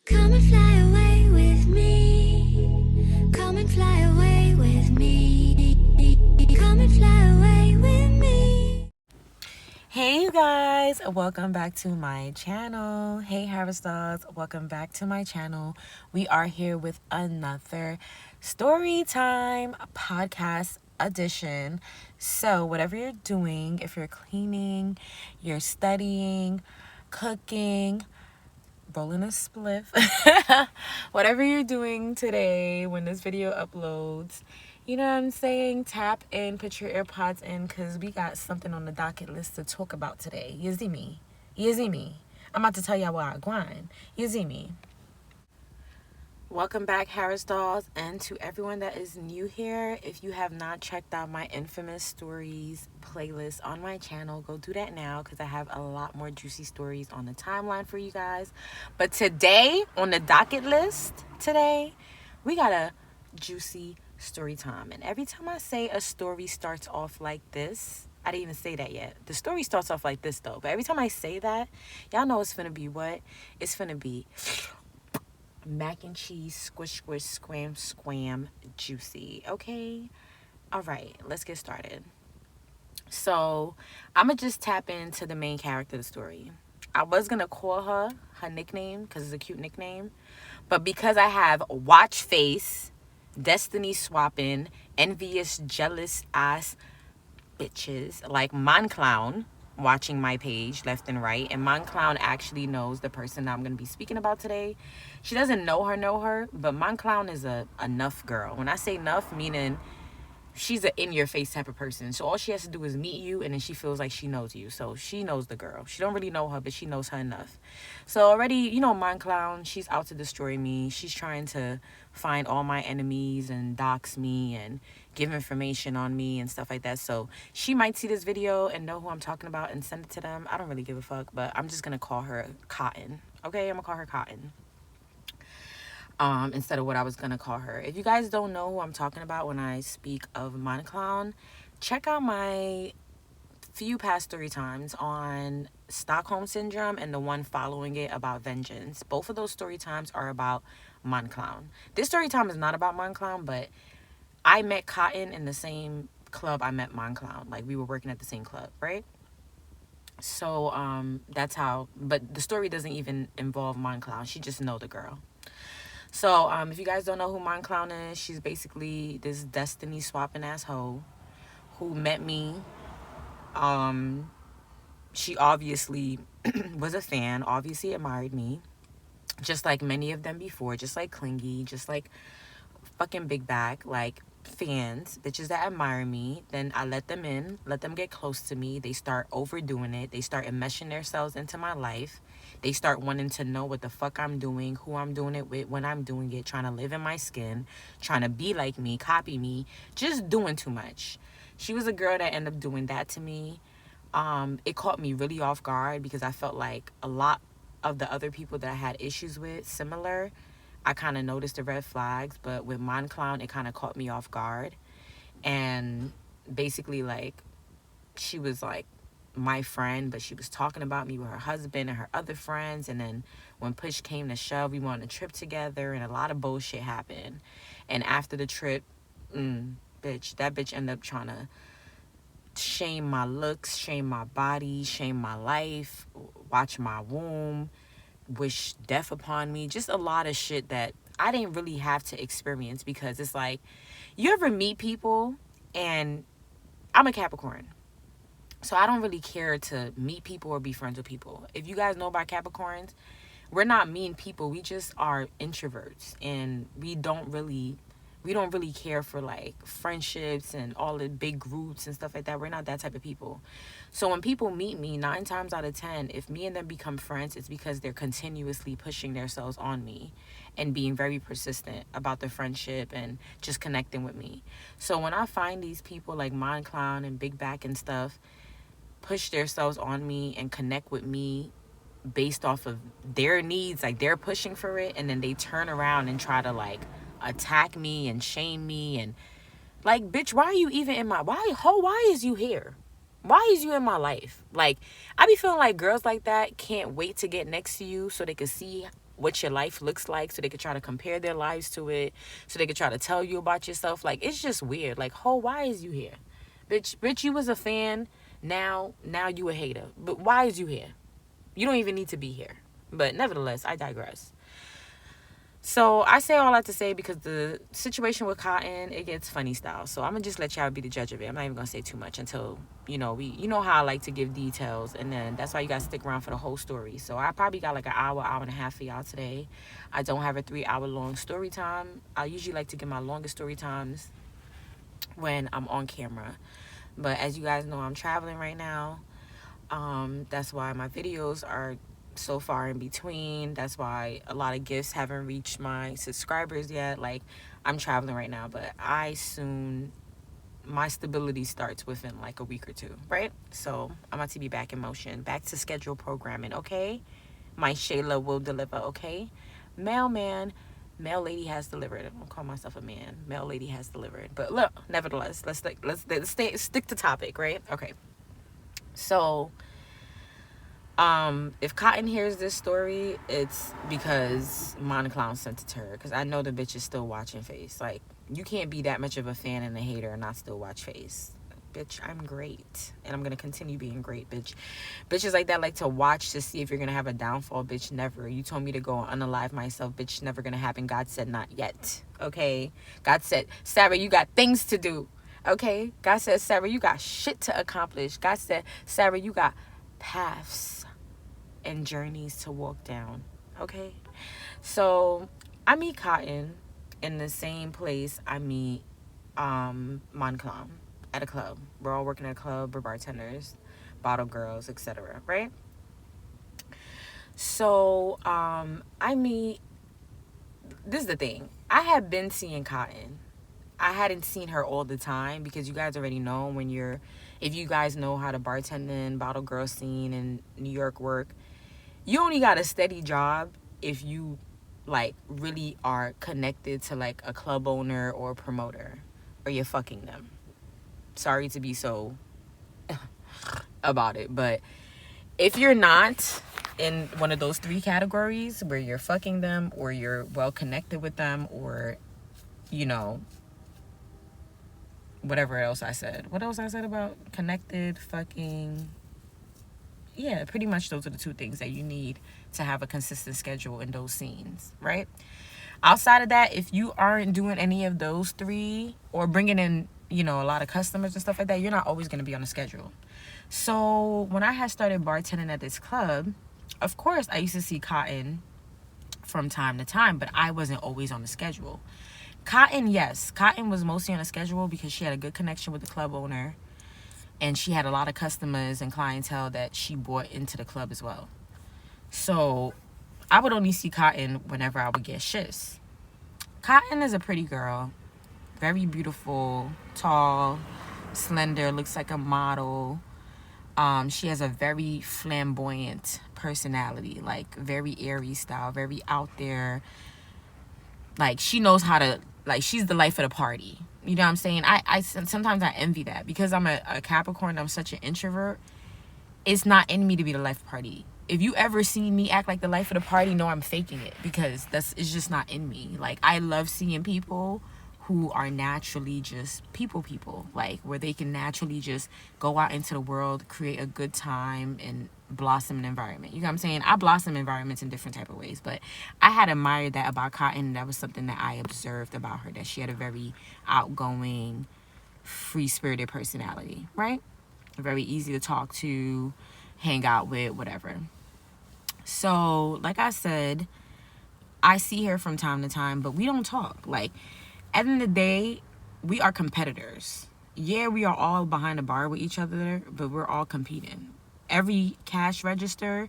Come and fly away with me. Come and fly away with me. Come and fly away with me. Hey you guys, welcome back to my channel. Hey HARASDOLLS, welcome back to my channel. We are here with another story time podcast edition. So whatever you're doing, if you're cleaning, you're studying, cooking, rolling a spliff, whatever you're doing today when this video uploads, you know what I'm saying, tap in, put your AirPods in, because we got something on the docket list to talk about today. You see me? I'm about to tell y'all why I grind. You see me? Welcome back, HARASDOLLS, and to everyone that is new here, if you have not checked out my infamous stories playlist on my channel, go do that now, because I have a lot more juicy stories on the timeline for you guys. But today, on the docket list, we got a juicy story time. And every time I say a story starts off like this, I didn't even say that yet. The story starts off like this, though. But every time I say that, y'all know it's finna be what? It's finna be mac and cheese, squish, squish, scram, squam, juicy. Okay? All right, let's get started. So, I'm going to just tap into the main character of the story. I was going to call her nickname because it's a cute nickname. But because I have watch face, destiny swapping, envious, jealous ass bitches like Mon Clown watching my page left and right, and Mon Clown actually knows the person that I'm going to be speaking about today. She doesn't know her, but Mon Clown is a enough girl. When I say enough, meaning she's an in-your-face type of person. So all she has to do is meet you, and then she feels like she knows you. So she knows the girl. She don't really know her, but she knows her enough. So already, you know, Mon Clown, she's out to destroy me. She's trying to find all my enemies and dox me and give information on me and stuff like that. So she might see this video and know who I'm talking about and send it to them. I don't really give a fuck, but I'm just going to call her Cotton. Okay, I'm going to call her Cotton. Instead of what I was going to call her. If you guys don't know who I'm talking about when I speak of Mon Clown, check out my few past story times on Stockholm Syndrome and the one following it about vengeance. Both of those story times are about Mon Clown. This story time is not about Mon Clown, but I met Cotton in the same club I met Mon Clown. Like, we were working at the same club, right? So, that's how, but the story doesn't even involve Mon Clown. She just know the girl. So, if you guys don't know who Mon Clown is, she's basically this destiny swapping asshole who met me. She obviously was a fan, obviously admired me, just like many of them before, just like Clingy, just like fucking Big Back, like fans, bitches that admire me. Then I let them in, let them get close to me. They start overdoing it. They start enmeshing themselves into my life. They start wanting to know what the fuck I'm doing, who I'm doing it with, when I'm doing it, trying to live in my skin, trying to be like me, copy me, just doing too much. She was a girl that ended up doing that to me. It caught me really off guard because I felt like a lot of the other people that I had issues with, similar, I kind of noticed the red flags, but with Mon Clown, it kind of caught me off guard. And basically, like, she was like my friend, but she was talking about me with her husband and her other friends. And then when push came to shove, we went on a trip together and a lot of bullshit happened. And after the trip, that bitch ended up trying to shame my looks, shame my body, shame my life, watch my womb, wish death upon me. Just a lot of shit that I didn't really have to experience, because it's like, you ever meet people, and I'm a Capricorn, so I don't really care to meet people or be friends with people. If you guys know about Capricorns, we're not mean people. We just are introverts, and we don't really care for like friendships and all the big groups and stuff like that. We're not that type of people. So when people meet me, 9 times out of 10, if me and them become friends, it's because they're continuously pushing themselves on me and being very persistent about the friendship and just connecting with me. So when I find these people like Mon Clown and Big Back and stuff push themselves on me and connect with me based off of their needs, like they're pushing for it, and then they turn around and try to like attack me and shame me, and like, bitch, why are you even in my, why is you here? Why is you in my life? Like, I be feeling like girls like that can't wait to get next to you so they can see what your life looks like, so they could try to compare their lives to it, so they could try to tell you about yourself. Like, it's just weird. Like, why is you here? Bitch, you was a fan. Now you a hater. But why is you here? You don't even need to be here. But nevertheless, I digress. So I say all that to say, because the situation with Cotton, it gets funny style. So I'm gonna just let y'all be the judge of it. I'm not even gonna say too much until, you know how I like to give details, and then that's why you gotta stick around for the whole story. So I probably got like an hour and a half for y'all today. I don't have a 3-hour long story time. I usually like to give my longest story times when I'm on camera. But as you guys know, I'm traveling right now. That's why my videos are so far in between. That's why a lot of gifts haven't reached my subscribers yet. Like, I'm traveling right now, but my stability starts within like a week or two, right? So I'm about to be back in motion, back to scheduled programming, okay? My Shayla will deliver, okay? Mail lady has delivered. I don't call myself a man. Mail lady has delivered. But look, nevertheless, let's stick to topic, right? Okay. So, if Cotton hears this story, it's because Moniclown sent it to her. Because I know the bitch is still watching Face. Like, you can't be that much of a fan and a hater and not still watch Face. Bitch, I'm great. And I'm going to continue being great, bitch. Bitches like that like to watch to see if you're going to have a downfall. Bitch, never. You told me to go and unalive myself. Bitch, never going to happen. God said not yet. Okay? God said, Sarah, you got things to do. Okay? God said, Sarah, you got shit to accomplish. God said, Sarah, you got paths and journeys to walk down. Okay? So I meet Cotton in the same place I meet Monclum, at a club. We're all working at a club. We're bartenders, bottle girls, etc. Right? So this is the thing. I had been seeing Cotton. I hadn't seen her all the time, because you guys already know if you guys know how to bartend in bottle girl scene in New York work, you only got a steady job if you like really are connected to like a club owner or a promoter, or you're fucking them. Sorry to be so about it, but if you're not in one of those 3 categories where you're fucking them, or you're well connected with them, or whatever else I said. What else I said about connected, fucking? Yeah, pretty much those are the 2 things that you need to have a consistent schedule in those scenes, right? Outside of that, if you aren't doing any of those 3 or bringing in, a lot of customers and stuff like that, you're not always going to be on a schedule. So when I had started bartending at this club, of course, I used to see Cotton from time to time, but I wasn't always on the schedule. Cotton, yes. Cotton was mostly on a schedule because she had a good connection with the club owner, and she had a lot of customers and clientele that she brought into the club as well. So I would only see Cotton whenever I would get shifts. Cotton is a pretty girl, very beautiful, tall, slender, looks like a model. She has a very flamboyant personality, like very airy style, very out there. Like, she knows how to, like, she's the life of the party. You know what I'm saying? I sometimes I envy that, because I'm a Capricorn. I'm such an introvert. It's not in me to be the life of the party. If you ever see me act like the life of the party, know I'm faking it, because it's just not in me. Like, I love seeing people who are naturally just people, like, where they can naturally just go out into the world, create a good time, and blossom an environment. You know what I'm saying? I blossom environments in different type of ways, but I had admired that about Cotton. That was something that I observed about her, that she had a very outgoing, free-spirited personality, right? Very easy to talk to, hang out with, whatever. So, like I said, I see her from time to time, but we don't talk. Like, at the end of the day, we are competitors. Yeah, we are all behind the bar with each other, but we're all competing. Every cash register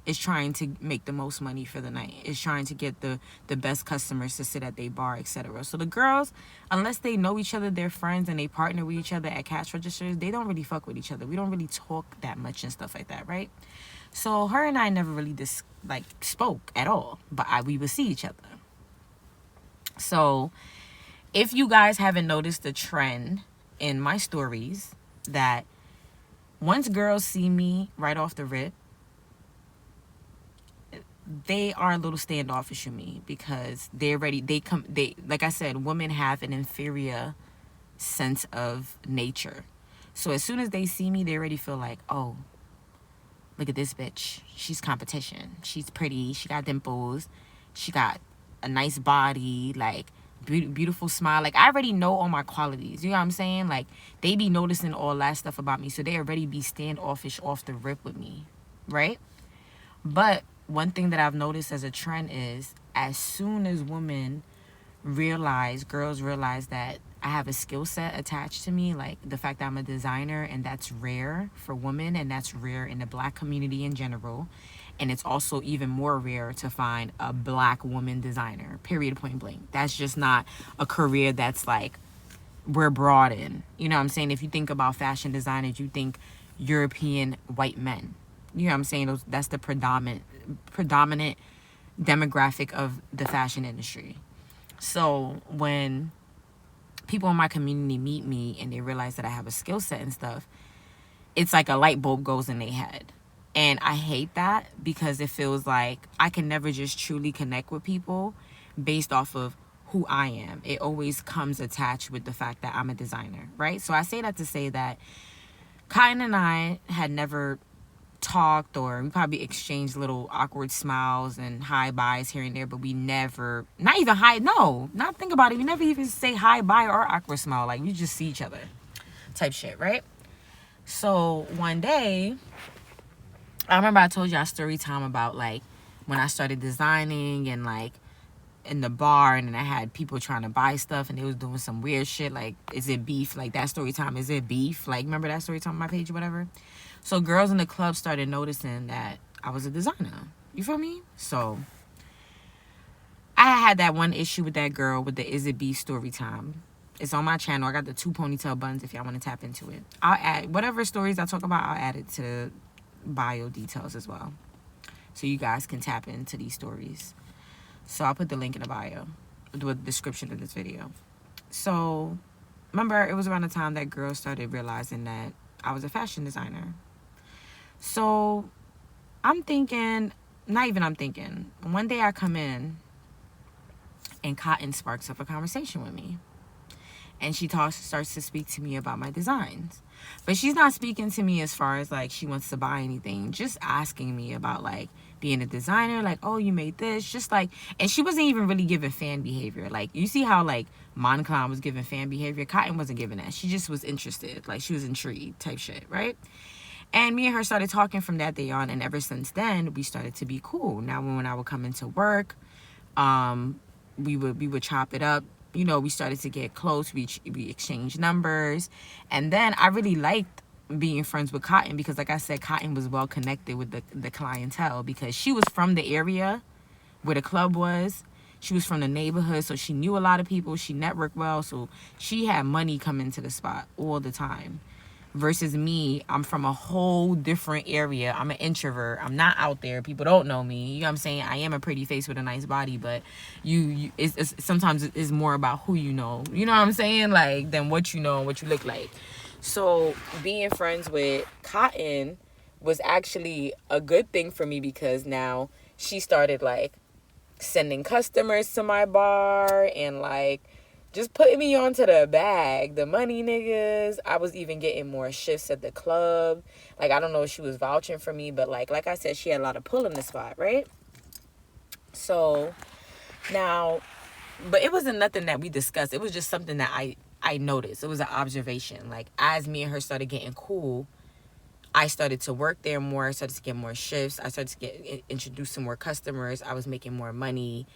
is trying to make the most money for the night. Is trying to get the best customers to sit at their bar, etc. So the girls, unless they know each other, they're friends, and they partner with each other at cash registers, they don't really fuck with each other. We don't really talk that much and stuff like that, right? So her and I never really spoke at all, but we would see each other. So if you guys haven't noticed the trend in my stories, that once girls see me right off the rip, they are a little standoffish with me because they like I said, women have an inferior sense of nature. So as soon as they see me, they already feel like, oh, look at this bitch. She's competition. She's pretty. She got dimples. She got a nice body, like beautiful smile. Like I already know all my qualities. You know what I'm saying? Like they be noticing all that stuff about me. So they already be standoffish off the rip with me. Right? But one thing that I've noticed as a trend is as soon as girls realize that I have a skill set attached to me, like the fact that I'm a designer, and that's rare for women, and that's rare in the black community in general. And it's also even more rare to find a black woman designer, period, point blank. That's just not a career that's like we're broad in. You know what I'm saying? If you think about fashion designers, you think European white men. You know what I'm saying? That's the predominant demographic of the fashion industry. So when people in my community meet me and they realize that I have a skill set and stuff, it's like a light bulb goes in their head. And I hate that because it feels like I can never just truly connect with people based off of who I am. It always comes attached with the fact that I'm a designer, right? So I say that to say that Cotton and I had never talked, or we probably exchanged little awkward smiles and hi byes here and there, but we never, not even hi, no, not think about it, we never even say hi bye or awkward smile. Like we just see each other type shit, right? So one day, I remember I told y'all story time about like when I started designing and like in the bar, and then I had people trying to buy stuff and they was doing some weird shit like, is it beef? Like that story time, is it beef? Like remember that story time on my page or whatever? So girls in the club started noticing that I was a designer. You feel me? So I had that one issue with that girl with the is it beef story time. It's on my channel. I got the 2 ponytail buns if y'all want to tap into it. I'll add whatever stories I talk about, I'll add it to bio details as well, so you guys can tap into these stories. So I'll put the link in the bio, the description of this video. So remember, it was around the time that girls started realizing that I was a fashion designer. So one day I come in and Cotton sparks up a conversation with me. And she starts to speak to me about my designs. But she's not speaking to me as far as like she wants to buy anything. Just asking me about like being a designer. Like, oh, you made this. Just like, and she wasn't even really giving fan behavior. Like, you see how like Monclown was giving fan behavior? Cotton wasn't giving that. She just was interested. Like, she was intrigued type shit, right? And me and her started talking from that day on. And ever since then, we started to be cool. Now, when I would come into work, we would chop it up. You know, we started to get close. We exchanged numbers. And then I really liked being friends with Cotton because, like I said, Cotton was well connected with the clientele because she was from the area where the club was. She was from the neighborhood, so she knew a lot of people. She networked well, so she had money coming to the spot all the time. Versus me, I'm from a whole different area. I'm an introvert. I'm not out there. People don't know me. You know what I'm saying? I am a pretty face with a nice body, but it's sometimes it's more about who you know. You know what I'm saying? Like, than what you know and what you look like. So being friends with Cotton was actually a good thing for me because now she started like sending customers to my bar and like just putting me onto the bag, the money niggas. I was even getting more shifts at the club. Like, I don't know if she was vouching for me, but like I said, she had a lot of pull in the spot, right? So now, but it wasn't nothing that we discussed. It was just something that I noticed. It was an observation. Like, as me and her started getting cool, I started to work there more. I started to get more shifts. I started to get introduced to more customers. I was making more money.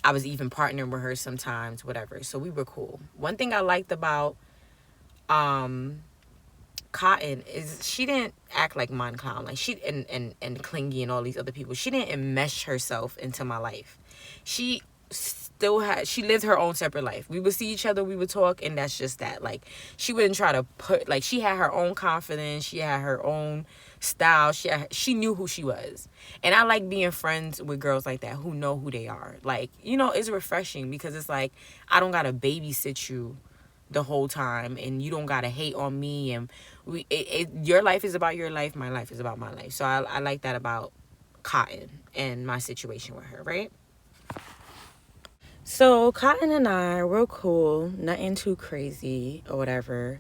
I was even partnering with her sometimes, whatever. So we were cool. One thing I liked about Cotton is she didn't act like Monclown, like she and Clingy and all these other people. She didn't enmesh herself into my life. She lived her own separate life. We would see each other, we would talk, and that's just that. Like, she wouldn't try to put, like, she had her own confidence, she had her own style, she knew who she was. And I like being friends with girls like that who know who they are. Like, you know, it's refreshing because it's like, I don't gotta babysit you the whole time, and you don't gotta hate on me, and your life is about your life, my life is about my life. So I like that about Cotton and my situation with her, right? So Cotton and I, we're cool, nothing too crazy or whatever.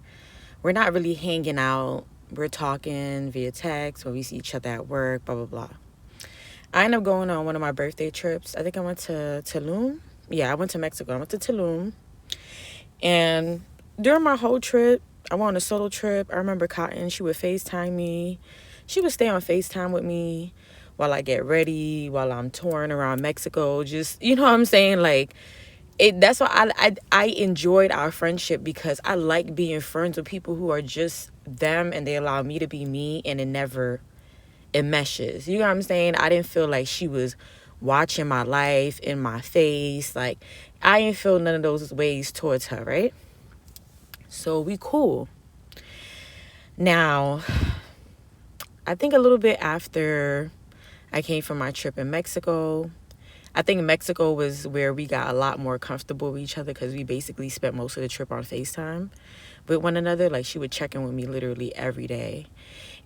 We're not really hanging out. We're talking via text when we see each other at work, blah, blah, blah. I ended up going on one of my birthday trips. I think I went to Tulum. Yeah, I went to Mexico. I went to Tulum. And during my whole trip, I went on a solo trip. I remember Cotton, she would FaceTime me. She would stay on FaceTime with me while I get ready, while I'm touring around Mexico. Just, you know what I'm saying? Like, that's why I enjoyed our friendship, because I like being friends with people who are just them and they allow me to be me, and it meshes. You know what I'm saying? I didn't feel like she was watching my life in my face. Like, I didn't feel none of those ways towards her, right? So we cool. Now, I think a little bit after I came from my trip in Mexico, I think Mexico was where we got a lot more comfortable with each other, because we basically spent most of the trip on FaceTime with one another. Like, she would check in with me literally every day.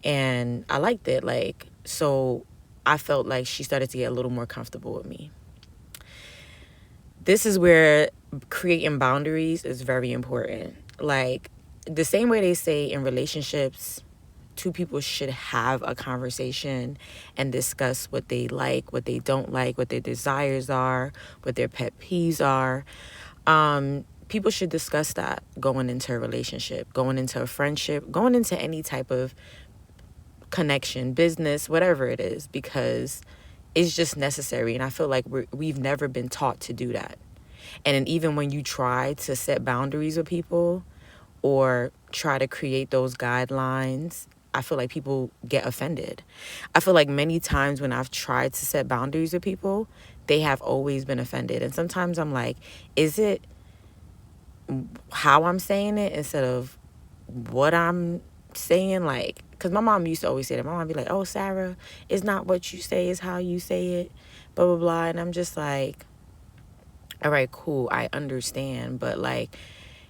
And I liked it. Like, so I felt like she started to get a little more comfortable with me. This is where creating boundaries is very important. Like, the same way they say in relationships, two people should have a conversation and discuss what they like, what they don't like, what their desires are, what their pet peeves are. People should discuss that going into a relationship, going into a friendship, going into any type of connection, business, whatever it is, because it's just necessary. And I feel like we've never been taught to do that. And even when you try to set boundaries with people or try to create those guidelines, I feel like people get offended. I feel like many times when I've tried to set boundaries with people, they have always been offended. And sometimes I'm like, is it how I'm saying it instead of what I'm saying? Like, because my mom used to always say that. My mom would be like, oh, Sarah, it's not what you say, it's how you say it, blah, blah, blah. And I'm just like, all right, cool, I understand. But like,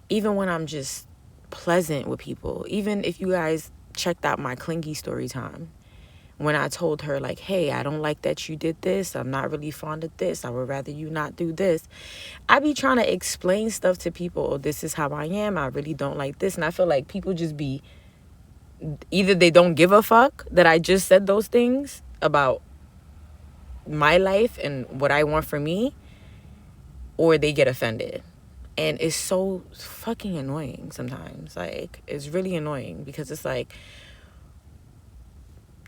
even when I'm just pleasant with people, even if you guys checked out my clingy story time, when I told her like, hey, I don't like that you did this, I'm not really fond of this, I would rather you not do this, I be trying to explain stuff to people. Oh, this is how I am, I really don't like this. And I feel like people just be, either they don't give a fuck that I just said those things about my life and what I want for me, or they get offended. And it's so fucking annoying sometimes. Like, it's really annoying, because it's like,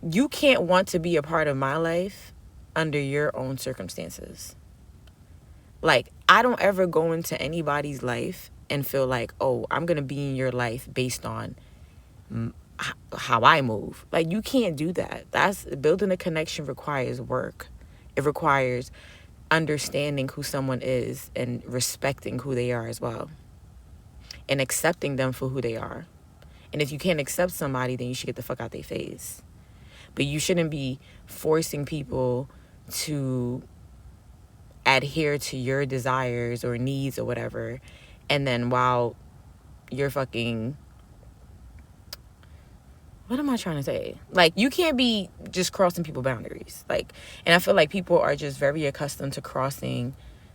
you can't want to be a part of my life under your own circumstances. Like, I don't ever go into anybody's life and feel like, oh, I'm going to be in your life based on how I move. Like, you can't do that. That's, building a connection requires work. It requires understanding who someone is and respecting who they are as well, and accepting them for who they are. And if you can't accept somebody, then you should get the fuck out their face. But you shouldn't be forcing people to adhere to your desires or needs or whatever, and then while you're fucking, what am I trying to say? Like, you can't be just crossing people's boundaries. Like, and I feel like people are just very accustomed to crossing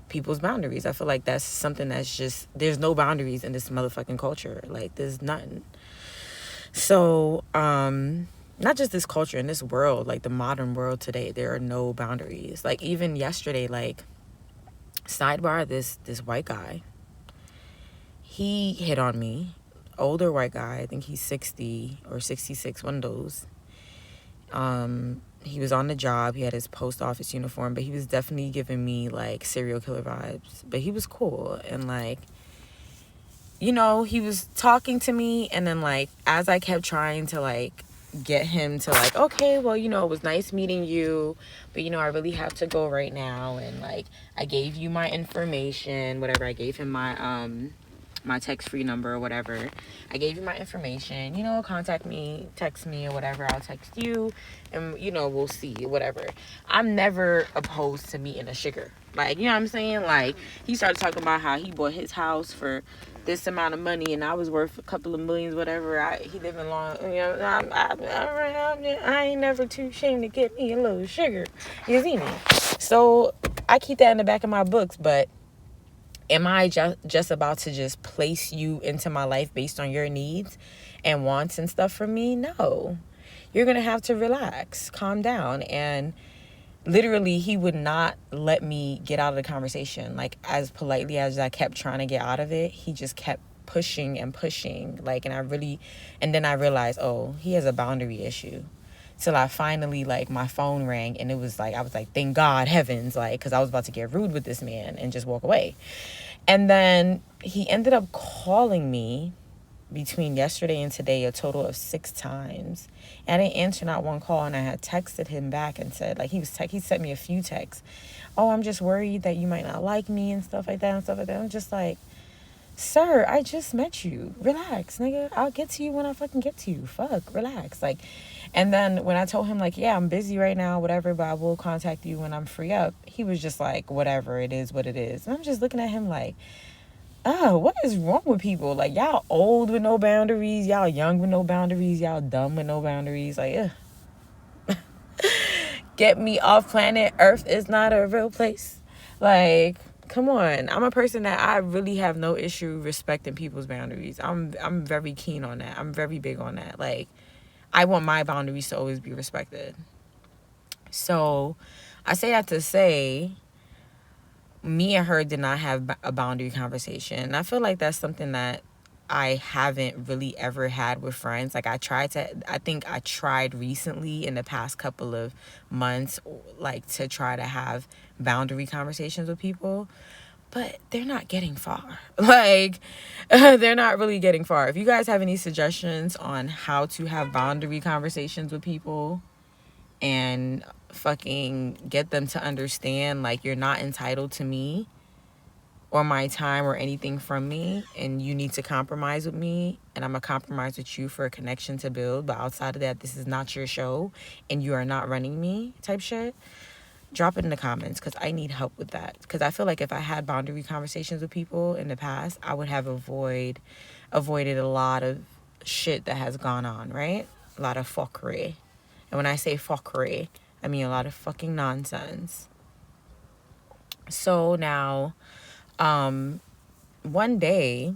people's boundaries. I feel like that's something that's just, there's no boundaries in this motherfucking culture. Like, there's nothing. So, not just this culture, in this world, like the modern world today, there are no boundaries. Like, even yesterday, like, sidebar, this white guy, he hit on me. Older white guy, I think he's 60 or 66, one of those. He was on the job, he had his post office uniform, but he was definitely giving me like serial killer vibes. But he was cool, and like, you know, he was talking to me, and then like, as I kept trying to like get him to like, okay, well, you know, it was nice meeting you, but you know, I really have to go right now, and like, I gave you my information, whatever. I gave him my my text-free number or whatever. I gave you my information. You know, contact me, text me or whatever. I'll text you, and you know, we'll see, whatever. I'm never opposed to meeting a sugar. Like, you know what I'm saying? Like, he started talking about how he bought his house for this amount of money, and I was worth a couple of millions, whatever. He living long, you know. I ain't never too ashamed to get me a little sugar. You see me? So I keep that in the back of my books. But am I just about to just place you into my life based on your needs and wants and stuff from me? No. You're gonna have to relax, calm down, and literally, he would not let me get out of the conversation. Like, as politely as I kept trying to get out of it, he just kept pushing and pushing. Like, and then I realized, oh, he has a boundary issue. Till I finally, like, my phone rang, and it was like, I was like, thank God, heavens, like, because I was about to get rude with this man and just walk away. And then he ended up calling me between yesterday and today a total of 6 times. And I didn't answer not one call, and I had texted him back and said, like, he sent me a few texts. Oh, I'm just worried that you might not like me and stuff like that. I'm just like, sir, I just met you. Relax, nigga. I'll get to you when I fucking get to you. Fuck, relax. Like, and then when I told him, like, yeah, I'm busy right now, whatever, but I will contact you when I'm free up, he was just like, whatever, it is what it is. And I'm just looking at him like, oh, what is wrong with people? Like, y'all old with no boundaries, y'all young with no boundaries, y'all dumb with no boundaries. Like, get me off planet Earth is not a real place. Like, come on. I'm a person that I really have no issue respecting people's boundaries. I'm very keen on that. I'm very big on that. Like, I want my boundaries to always be respected. So I say that to say, me and her did not have a boundary conversation. And I feel like that's something that I haven't really ever had with friends. Like, I think I tried recently in the past couple of months, like, to try to have boundary conversations with people. But they're not getting far. Like, they're not really getting far. If you guys have any suggestions on how to have boundary conversations with people and fucking get them to understand, like, you're not entitled to me or my time or anything from me, and you need to compromise with me, and I'm gonna compromise with you for a connection to build, but outside of that, this is not your show and you are not running me type shit, drop it in the comments, because I need help with that. Because I feel like if I had boundary conversations with people in the past, I would have avoided a lot of shit that has gone on, right? A lot of fuckery. And when I say fuckery, I mean a lot of fucking nonsense. So now, one day,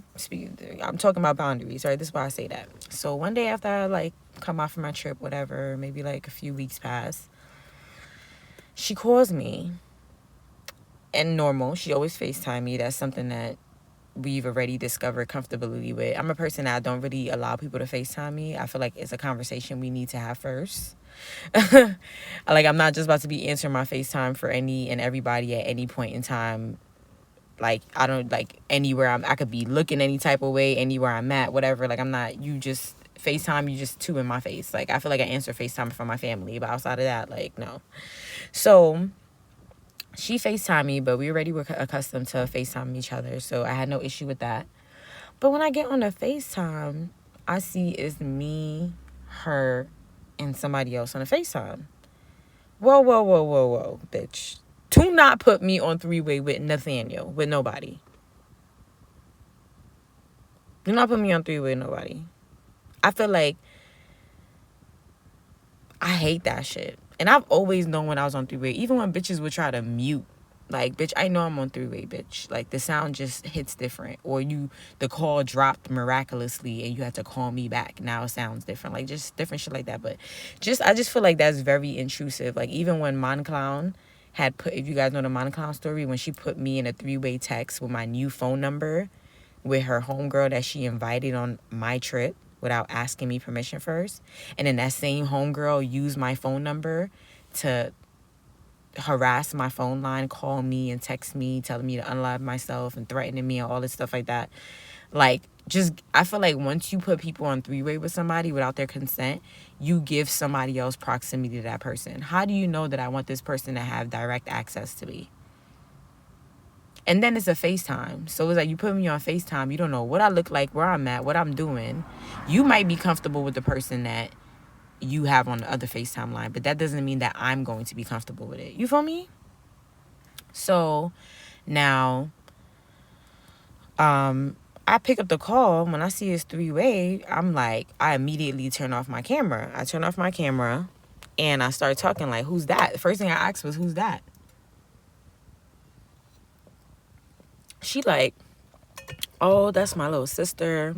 I'm talking about boundaries, right? This is why I say that. So one day after I, like, come off of my trip, whatever, maybe like a few weeks pass, she calls me. And normal, she always FaceTime me. That's something that we've already discovered comfortability with. I'm a person that I don't really allow people to FaceTime me. I feel like it's a conversation we need to have first. Like, I'm not just about to be answering my FaceTime for any and everybody at any point in time. Like, I don't, like, anywhere I could be looking any type of way, anywhere I'm at, whatever. Like, I'm not, you just FaceTime, you just two in my face. Like, I feel like I answer FaceTime for my family, but outside of that, like, no. So she FaceTimed me, but we already were accustomed to FaceTime each other, so I had no issue with that. But when I get on the FaceTime, I see it's me, her, and somebody else on the FaceTime. Whoa, bitch. Do not put me on three-way with Nathaniel, with nobody. Do not put me on three-way with nobody. I feel like I hate that shit. And I've always known when I was on three-way, even when bitches would try to mute. Like, bitch, I know I'm on three-way, bitch. Like, the sound just hits different. Or the call dropped miraculously and you had to call me back. Now it sounds different. Like, just different shit like that. But I just feel like that's very intrusive. Like, even when Monclown had put, if you guys know the Monclown story, when she put me in a three-way text with my new phone number with her homegirl that she invited on my trip without asking me permission first. And then that same homegirl used my phone number to harass my phone line, call me and text me, telling me to unalive myself and threatening me and all this stuff like that. Like, just, I feel like once you put people on three-way with somebody without their consent, you give somebody else proximity to that person. How do you know that I want this person to have direct access to me? And then it's a FaceTime. So it's like you put me on FaceTime. You don't know what I look like, where I'm at, what I'm doing. You might be comfortable with the person that you have on the other FaceTime line, but that doesn't mean that I'm going to be comfortable with it. You feel me? So now, I pick up the call. When I see it's three-way, I'm like, I immediately turn off my camera. I turn off my camera and I start talking like, who's that? The first thing I asked was, who's that? She like, oh, that's my little sister.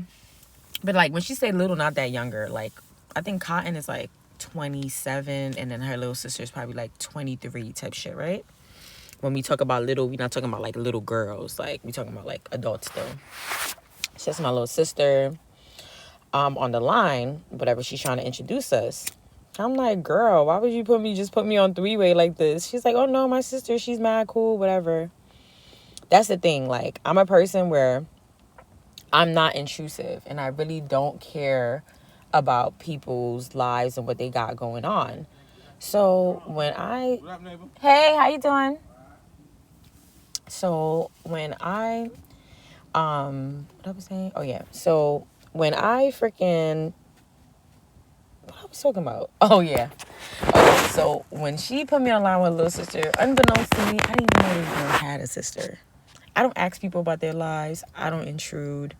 But like when she say little, not that younger. Like I think Cotton is like 27 and then her little sister is probably like 23 type shit, right? When we talk about little, we're not talking about like little girls. Like we talking about like adults still. She's my little sister. On the line, whatever, she's trying to introduce us. I'm like, girl, why would you put me on three-way like this? She's like, oh no, my sister, she's mad cool, whatever. That's the thing. Like, I'm a person where I'm not intrusive and I really don't care about people's lives and what they got going on. So when hey, how you doing? So when I, what I was saying? Oh yeah. So when I freaking, what I was talking about? Oh yeah. Okay, so when she put me online with a little sister, unbeknownst to me, I didn't even know this girl had a sister. I don't ask people about their lives. I don't intrude.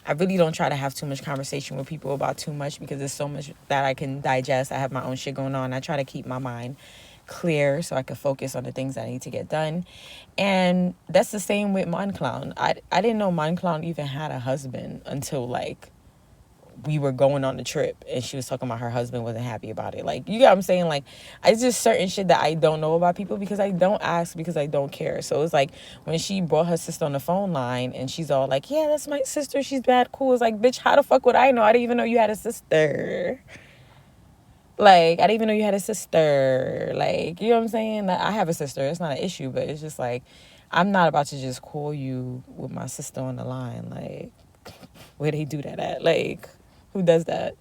I really don't try to have too much conversation with people about too much because there's so much that I can digest. I have my own shit going on. I try to keep my mind clear so I can focus on the things that I need to get done. And that's the same with Mon Clown. I didn't know Mon Clown even had a husband until like we were going on the trip and she was talking about her husband wasn't happy about it. Like, you get what I'm saying? Like, it's just certain shit that I don't know about people because I don't ask, because I don't care. So it's like when she brought her sister on the phone line and she's all like, yeah, that's my sister, she's bad cool. It's like, bitch, how the fuck would I know? I didn't even know you had a sister. Like, I didn't even know you had a sister. Like, you know what I'm saying? Like, I have a sister. It's not an issue, but it's just like, I'm not about to just call you with my sister on the line. Like, where they do that at? Like, who does that?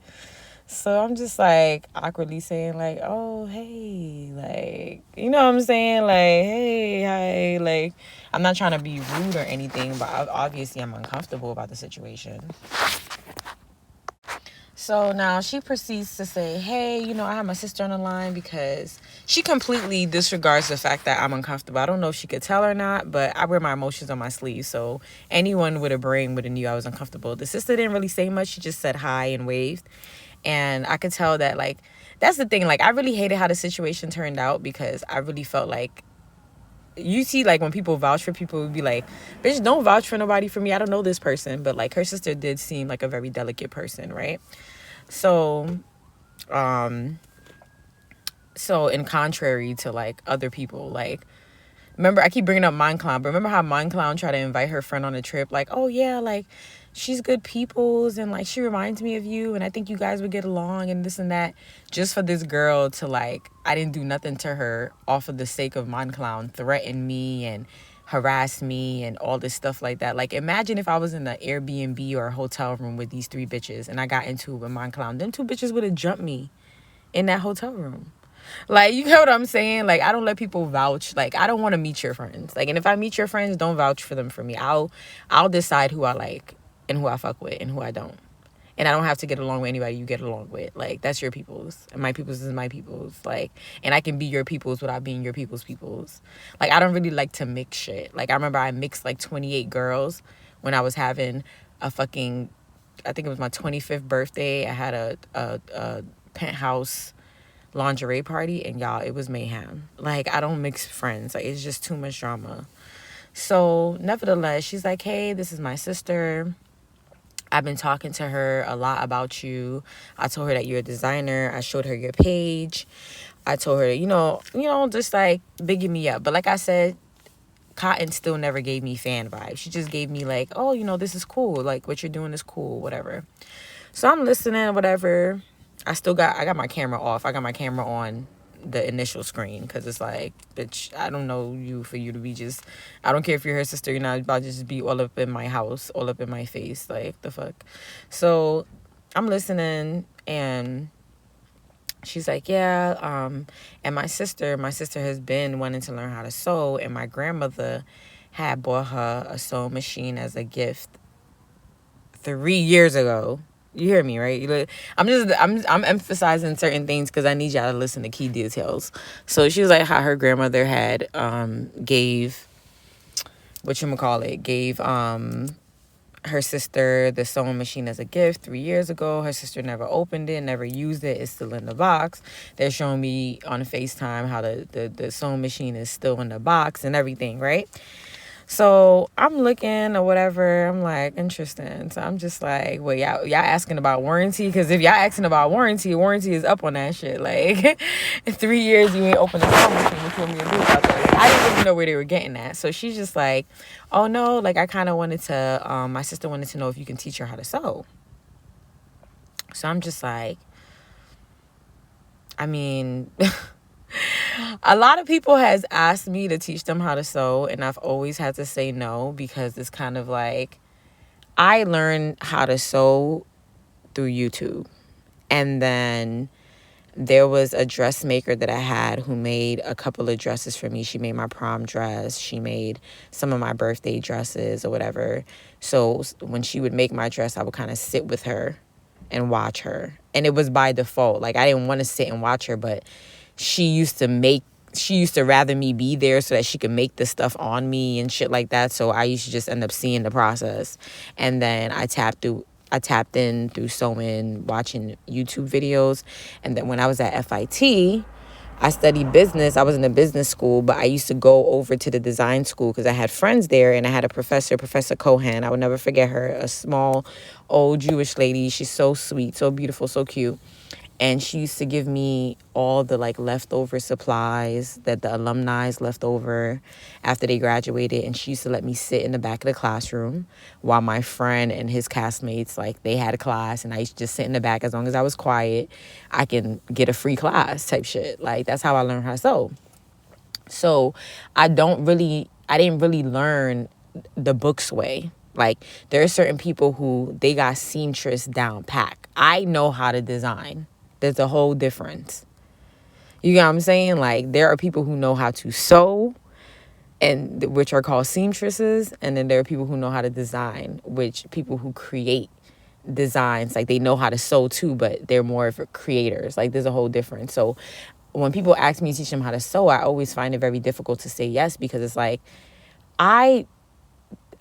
So I'm just like awkwardly saying like, oh, hey, like, you know what I'm saying? Like, hey, hi. Like, I'm not trying to be rude or anything, but obviously I'm uncomfortable about the situation. So now she proceeds to say, hey, you know, I have my sister on the line, because she completely disregards the fact that I'm uncomfortable. I don't know if she could tell or not, but I wear my emotions on my sleeve. So anyone with a brain would have knew I was uncomfortable. The sister didn't really say much. She just said hi and waved. And I could tell that, like, that's the thing. Like, I really hated how the situation turned out, because I really felt like, you see, like, when people vouch for people, would be like, bitch, don't vouch for nobody for me. I don't know this person. But, like, her sister did seem like a very delicate person, right? So, so in contrary to, like, other people, like, remember, I keep bringing up Mon Clown, but remember how Mon Clown tried to invite her friend on a trip? Like, oh, yeah, like, she's good peoples, and, like, she reminds me of you, and I think you guys would get along, and this and that, just for this girl to, like, I didn't do nothing to her off of the sake of Mon Clown threaten me and harass me and all this stuff like that. Like, imagine if I was in an Airbnb or a hotel room with these three bitches and I got into it with Mon Clown. Them two bitches would have jumped me in that hotel room. Like, you know what I'm saying? Like, I don't let people vouch. Like, I don't want to meet your friends. Like, and if I meet your friends, don't vouch for them for me. I'll decide who I like and who I fuck with and who I don't. And I don't have to get along with anybody you get along with. Like, that's your peoples. And my peoples is my peoples. Like, and I can be your peoples without being your peoples. Like, I don't really like to mix shit. Like, I remember I mixed, like, 28 girls when I was having a fucking, I think it was my 25th birthday. I had a penthouse lingerie party. And, y'all, it was mayhem. Like, I don't mix friends. Like, it's just too much drama. So, nevertheless, she's like, hey, this is my sister. I've been talking to her a lot about you. I told her that you're a designer. I showed her your page. I told her, you know, just like bigging me up. But like I said, Cotton still never gave me fan vibes. She just gave me like, oh, you know, this is cool. Like, what you're doing is cool, whatever. So I'm listening, whatever. I got my camera off. I got my camera on the initial screen, because it's like, bitch, I don't know you for you to be just, I don't care if you're her sister, you're not about to just be all up in my house, all up in my face, like, the fuck. So I'm listening, and she's like, yeah, and my sister has been wanting to learn how to sew, and my grandmother had bought her a sewing machine as a gift 3 years ago. You hear me, right? I'm emphasizing certain things because I need y'all to listen to key details. So she was like how her grandmother had gave her sister the sewing machine as a gift 3 years ago. Her sister never opened it, never used it. It's still in the box. They're showing me on FaceTime how the sewing machine is still in the box and everything, right? So I'm looking or whatever. I'm like, interesting. So I'm just like, well, y'all asking about warranty? Because if y'all asking about warranty is up on that shit. Like, in 3 years, you ain't opened the sewing machine. What you want me to do about that? Like, I didn't really know where they were getting at. So she's just like, oh, no. Like, I kind of wanted to, my sister wanted to know if you can teach her how to sew. So I'm just like, I mean... A lot of people has asked me to teach them how to sew, and I've always had to say no because it's kind of like I learned how to sew through YouTube. And then there was a dressmaker that I had who made a couple of dresses for me. She made my prom dress. She made some of my birthday dresses or whatever. So when she would make my dress, I would kind of sit with her and watch her. And it was by default. Like, I didn't want to sit and watch her, but she used to rather me be there so that she could make the stuff on me and shit like that. So I used to just end up seeing the process. And then I tapped in through sewing, watching YouTube videos. And then when I was at FIT, I studied business. I was in a business school, but I used to go over to the design school because I had friends there, and I had a Professor Cohan. I would never forget her, a small, old Jewish lady. She's so sweet, so beautiful, so cute. And she used to give me all the like leftover supplies that the alumni left over after they graduated. And she used to let me sit in the back of the classroom while my friend and his castmates, like, they had a class. And I used to just sit in the back. As long as I was quiet, I can get a free class type shit. Like, that's how I learned how to sew. So I didn't really learn the books way. Like, there are certain people who they got seamstress down pack. I know how to design. There's a whole difference. You know what I'm saying? Like, there are people who know how to sew, and which are called seamstresses, and then there are people who know how to design, which people who create designs, like, they know how to sew too, but they're more of creators. Like, there's a whole difference. So when people ask me to teach them how to sew, I always find it very difficult to say yes, because it's like, I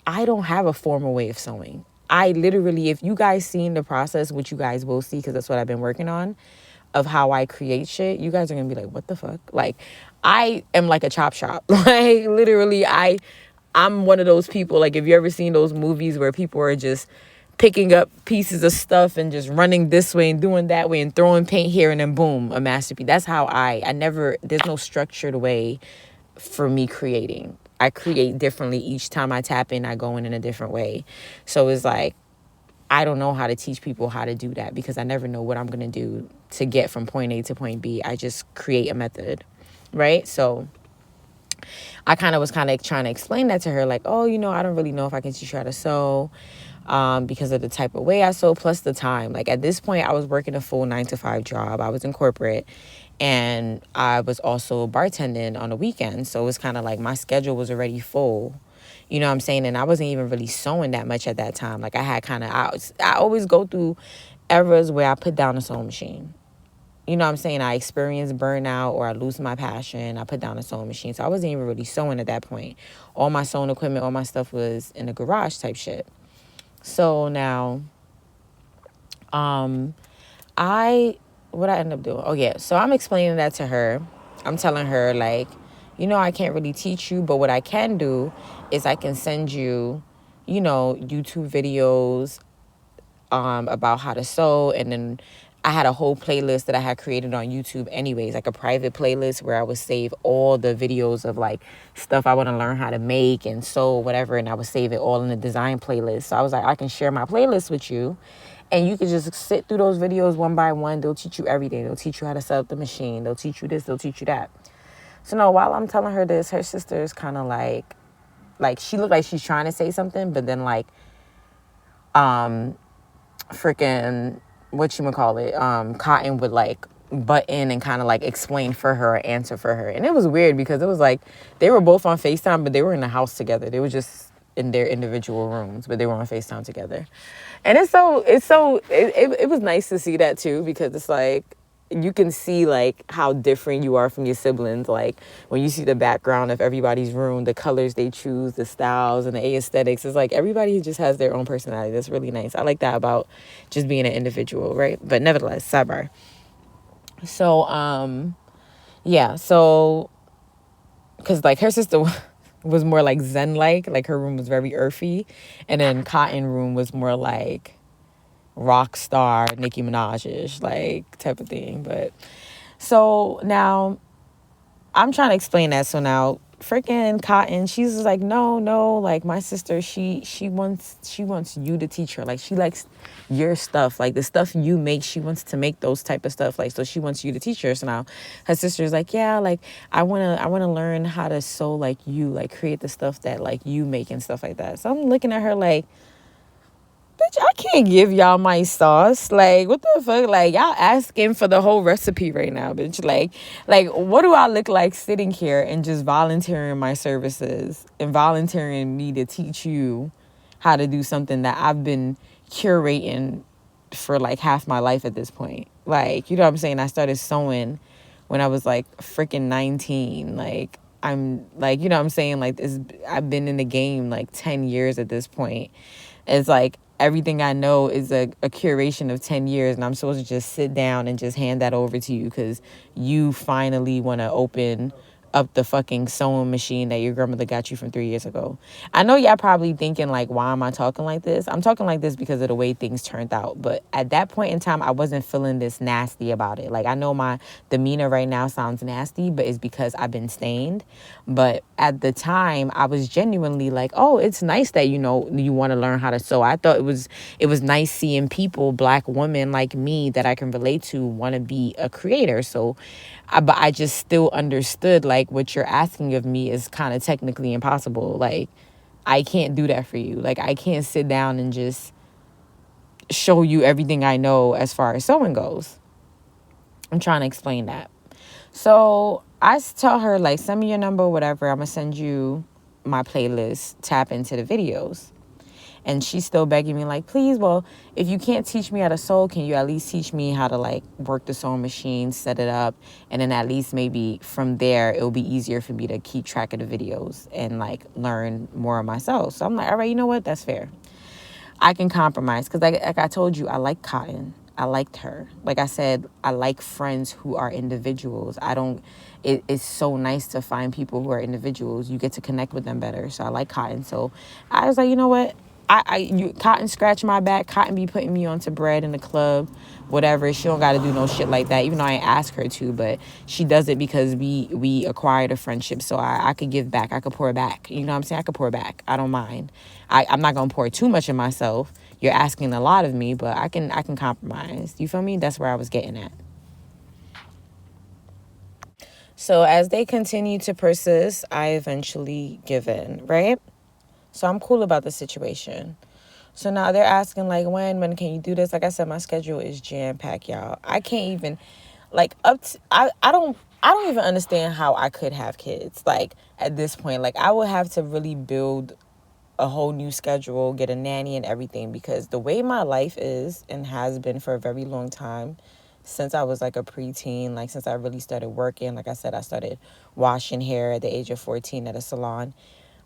don't have a formal way of sewing. I literally, if you guys seen the process, which you guys will see because that's what I've been working on, of how I create shit, you guys are going to be like, what the fuck? Like, I am like a chop shop. Like, literally, I'm one of those people, like, if you ever seen those movies where people are just picking up pieces of stuff and just running this way and doing that way and throwing paint here and then boom, a masterpiece. That's how there's no structured way for me creating. I create differently each time I tap in. I go in a different way. So it's like, I don't know how to teach people how to do that because I never know what I'm going to do to get from point A to point B. I just create a method, right? So I was trying to explain that to her, like, oh, I don't really know if I can teach you how to sew because of the type of way I sew, plus the time. Like, at this point, I was working a full 9-to-5 job. I was in corporate. And I was also bartending on the weekend. So it was kind of like my schedule was already full. You know what I'm saying? And I wasn't even really sewing that much at that time. Like, I had I always go through eras where I put down a sewing machine. You know what I'm saying? I experience burnout or I lose my passion. I put down a sewing machine. So I wasn't even really sewing at that point. All my sewing equipment, all my stuff was in the garage type shit. So now, what I end up doing? Oh, yeah. So I'm explaining that to her. I'm telling her, like, I can't really teach you, but what I can do is I can send you, YouTube videos about how to sew. And then I had a whole playlist that I had created on YouTube anyways, like a private playlist where I would save all the videos of, like, stuff I want to learn how to make and sew, whatever. And I would save it all in the design playlist. So I was like, I can share my playlist with you. And you can just sit through those videos one by one. They'll teach you everything. They'll teach you how to set up the machine. They'll teach you this. They'll teach you that. So, no, while I'm telling her this, her sister is kind of like, she looked like she's trying to say something, but then, like, freaking, cotton would, like, butt in and kind of like explain for her, answer for her. And it was weird because it was like they were both on FaceTime, but they were in the house together. They were just in their individual rooms, but they were on FaceTime together. And it was nice to see that too, because it's like you can see like how different you are from your siblings. Like when you see the background of everybody's room, the colors they choose, the styles and the aesthetics, it's like everybody just has their own personality. That's really nice. I like that about just being an individual, right? But nevertheless, sidebar. So yeah, so because like her sister was more like zen like her room was very earthy, and then Cotton room was more like rock star Nicki Minaj-ish like type of thing. But so now I'm trying to explain that. So now freaking Cotton, she's just like, no, like my sister, she wants you to teach her. Like she likes your stuff, like the stuff you make, she wants to make those type of stuff. Like, so she wants you to teach her. So now her sister's like, yeah, like I wanna learn how to sew like you, like create the stuff that like you make and stuff like that. So I'm looking at her like, bitch, I can't give y'all my sauce. Like, what the fuck? Like, y'all asking for the whole recipe right now, bitch. Like, what do I look like sitting here and just volunteering my services and volunteering me to teach you how to do something that I've been curating for like half my life at this point? Like, you know what I'm saying? I started sewing when I was like freaking 19. Like, I'm like, you know what I'm saying? Like, I've been in the game like 10 years at this point. It's like everything I know is a curation of 10 years, and I'm supposed to just sit down and just hand that over to you because you finally want to open up the fucking sewing machine that your grandmother got you from 3 years ago. I know y'all probably thinking like, why am I talking like this? I'm talking like this because of the way things turned out. But at that point in time, I wasn't feeling this nasty about it. Like, I know my demeanor right now sounds nasty, but it's because I've been stained. But at the time, I was genuinely like, oh, it's nice that, you know, you want to learn how to sew. I thought it was nice seeing people, black women like me that I can relate to, want to be a creator. So but I just still understood like what you're asking of me is kind of technically impossible. Like, I can't do that for you. Like, I can't sit down and just show you everything I know as far as sewing goes. I'm trying to explain that. So I tell her, like, send me your number, whatever. I'm going to send you my playlist, tap into the videos. And she's still begging me, like, please, well, if you can't teach me how to sew, can you at least teach me how to, like, work the sewing machine, set it up, and then at least maybe from there, it'll be easier for me to keep track of the videos and, like, learn more of myself. So I'm like, all right, you know what? That's fair. I can compromise because, like I told you, I like Cotton. I liked her. Like I said, I like friends who are individuals. It's so nice to find people who are individuals. You get to connect with them better. So I like Cotton. So I was like, you know what? Cotton scratch my back. Cotton be putting me onto bread in the club, whatever. She don't got to do no shit like that, even though I ain't ask her to, but she does it because we acquired a friendship. So I could give back. I could pour back. You know what I'm saying? I could pour back. I don't mind. I'm not going to pour too much of myself. You're asking a lot of me, but I can compromise. You feel me? That's where I was getting at. So as they continue to persist, I eventually give in, right? So I'm cool about the situation. So now they're asking, like, when can you do this? Like I said, my schedule is jam-packed, y'all. I can't even, like, I don't even understand how I could have kids, like, at this point. Like, I would have to really build a whole new schedule, get a nanny and everything, because the way my life is and has been for a very long time, since I was like a preteen, like since I really started working, like I said, I started washing hair at the age of 14 at a salon.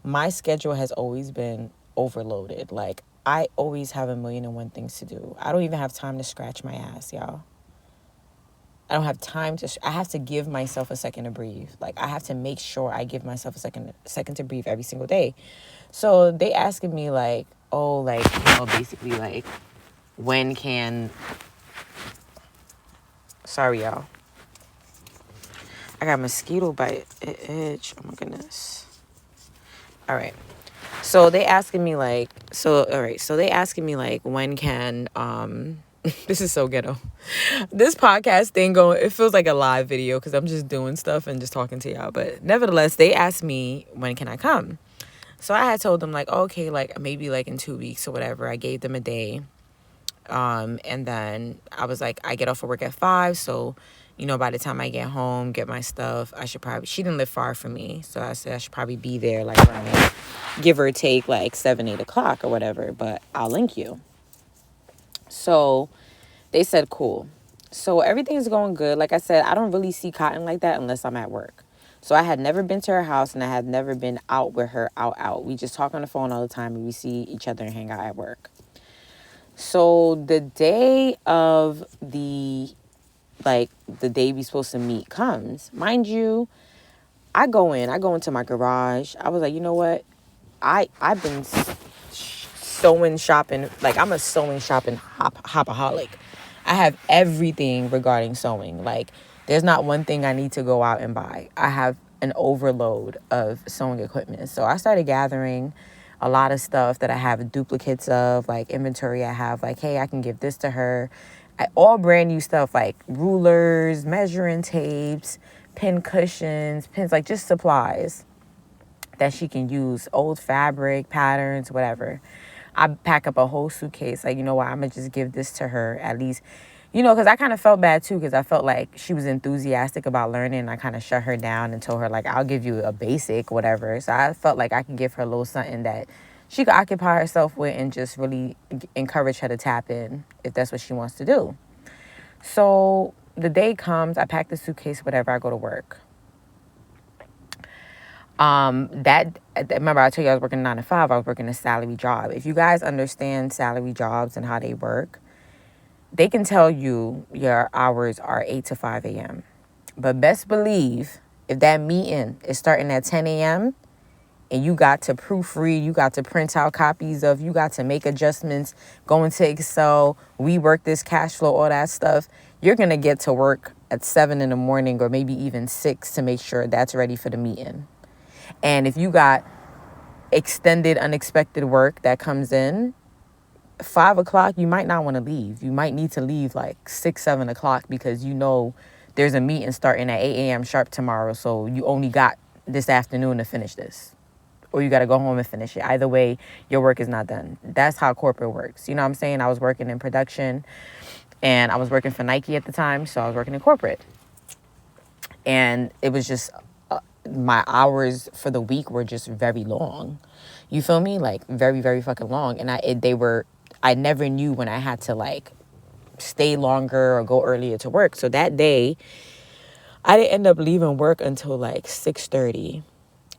My schedule has always been overloaded. Like, I always have a million and one things to do. I don't even have time to scratch my ass, y'all. I don't have time to, I have to give myself a second to breathe. Like, I have to make sure I give myself a second to breathe every single day. So they asking me like, oh, like, you know, basically like, when can, sorry, y'all. I got mosquito bite itch. Oh my goodness. All right. So they asking me like, when can, this is so ghetto. This podcast thing going, it feels like a live video because I'm just doing stuff and just talking to y'all. But nevertheless, they asked me, when can I come? So I had told them like, okay, like maybe like in 2 weeks or whatever. I gave them a day. And then I was like, I get off of work at 5. So you know, by the time I get home, get my stuff, she didn't live far from me. So I said I should probably be there like around, give or take like 7, 8 o'clock or whatever, but I'll link you. So they said, cool. So everything's going good. Like I said, I don't really see Cotton like that unless I'm at work. So I had never been to her house and I had never been out with her out. We just talk on the phone all the time and we see each other and hang out at work. So the day of the day we supposed to meet comes. Mind you, I go into my garage. I was like, you know what? I've been sewing shopping. Like, I'm a sewing shopping hopaholic. I have everything regarding sewing. Like, there's not one thing I need to go out and buy. I have an overload of sewing equipment. So I started gathering a lot of stuff that I have duplicates of, like inventory I have, like, hey, I can give this to her. All brand new stuff, like rulers, measuring tapes, pin cushions, pins, like just supplies that she can use, old fabric, patterns, whatever. I pack up a whole suitcase, like, you know what, I'm going to just give this to her at least, you know, because I kind of felt bad too, because I felt like she was enthusiastic about learning, and I kind of shut her down and told her, like, I'll give you a basic, whatever. So I felt like I could give her a little something that she could occupy herself with and just really encourage her to tap in if that's what she wants to do. So the day comes, I pack the suitcase, whatever, I go to work. Remember I told you I was working 9 to 5. I was working a salary job. If you guys understand salary jobs and how they work, they can tell you your hours are 8 to 5 a.m. But best believe, if that meeting is starting at 10 a.m. and you got to proofread, you got to print out copies of, you got to make adjustments, go into Excel, we work this cash flow, all that stuff, you're going to get to work at 7 in the morning or maybe even 6 to make sure that's ready for the meeting. And if you got extended, unexpected work that comes in, 5 o'clock, you might not want to leave. You might need to leave like 6, 7 o'clock because you know there's a meeting starting at 8 a.m. sharp tomorrow. So you only got this afternoon to finish this. Or you got to go home and finish it. Either way, your work is not done. That's how corporate works. You know what I'm saying? I was working in production and I was working for Nike at the time. So I was working in corporate. And it was just... my hours for the week were just very long. You feel me? Like very, very fucking long. And I never knew when I had to like stay longer or go earlier to work. So that day, I didn't end up leaving work until like 6:30.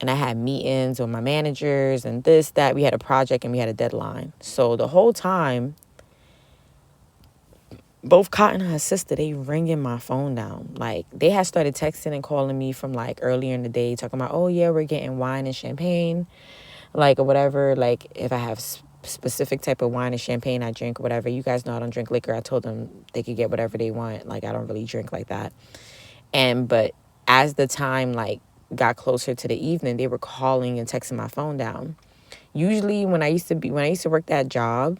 And I had meetings with my managers and this, that. We had a project and we had a deadline. So the whole time, both Cotton and her sister, they ringing my phone down. Like, they had started texting and calling me from, like, earlier in the day, talking about, oh, yeah, we're getting wine and champagne, like, or whatever. Like, if I have specific type of wine and champagne I drink, or whatever. You guys know I don't drink liquor. I told them they could get whatever they want. Like, I don't really drink like that. But as the time, like, got closer to the evening, they were calling and texting my phone down. Usually, when I used to work that job,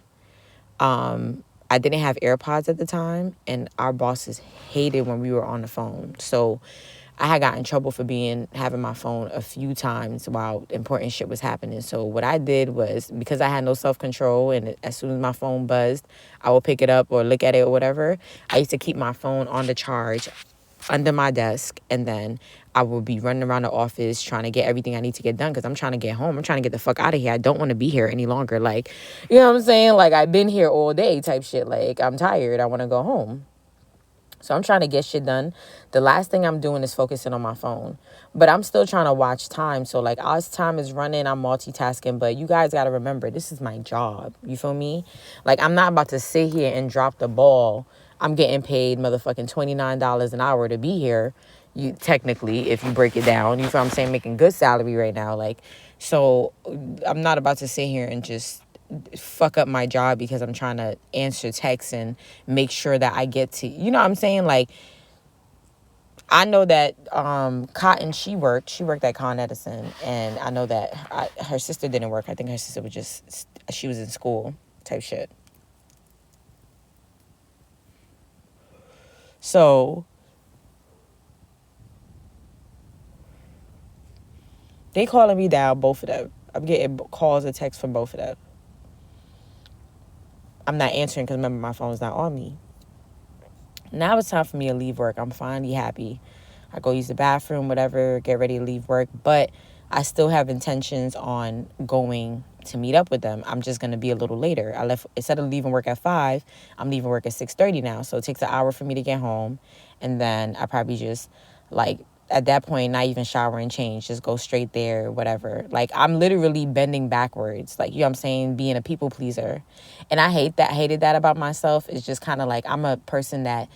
I didn't have AirPods at the time, and our bosses hated when we were on the phone. So I had gotten in trouble for having my phone a few times while important shit was happening. So what I did was, because I had no self-control, and as soon as my phone buzzed, I would pick it up or look at it or whatever. I used to keep my phone on the charge under my desk, and then I would be running around the office trying to get everything I need to get done, because I'm trying to get home. I'm trying to get the fuck out of here. I don't want to be here any longer. Like, you know what I'm saying? Like, I've been here all day type shit. Like, I'm tired. I want to go home. So I'm trying to get shit done. The last thing I'm doing is focusing on my phone. But I'm still trying to watch time. So, like, as time is running, I'm multitasking. But you guys got to remember, this is my job. You feel me? Like, I'm not about to sit here and drop the ball. I'm getting paid motherfucking $29 an hour to be here. Technically, if you break it down. You feel what I'm saying? Making good salary right now. Like, so I'm not about to sit here and just fuck up my job because I'm trying to answer texts and make sure that I get to, you know what I'm saying? Like, I know that Cotton, she worked at Con Edison, and I know that her sister didn't work. I think her sister was she was in school type shit. So they calling me down, both of them. I'm getting calls and texts from both of them. I'm not answering because, remember, my phone's not on me. Now it's time for me to leave work. I'm finally happy. I go use the bathroom, whatever, get ready to leave work. But I still have intentions on going to meet up with them. I'm just going to be a little later. I left, instead of leaving work at 5, I'm leaving work at 6:30 now. So it takes an hour for me to get home. And then I probably just, like, at that point, not even shower and change, just go straight there, whatever. Like, I'm literally bending backwards, like, you know what I'm saying, being a people pleaser. And I hated that about myself. It's just kind of like, I'm a person that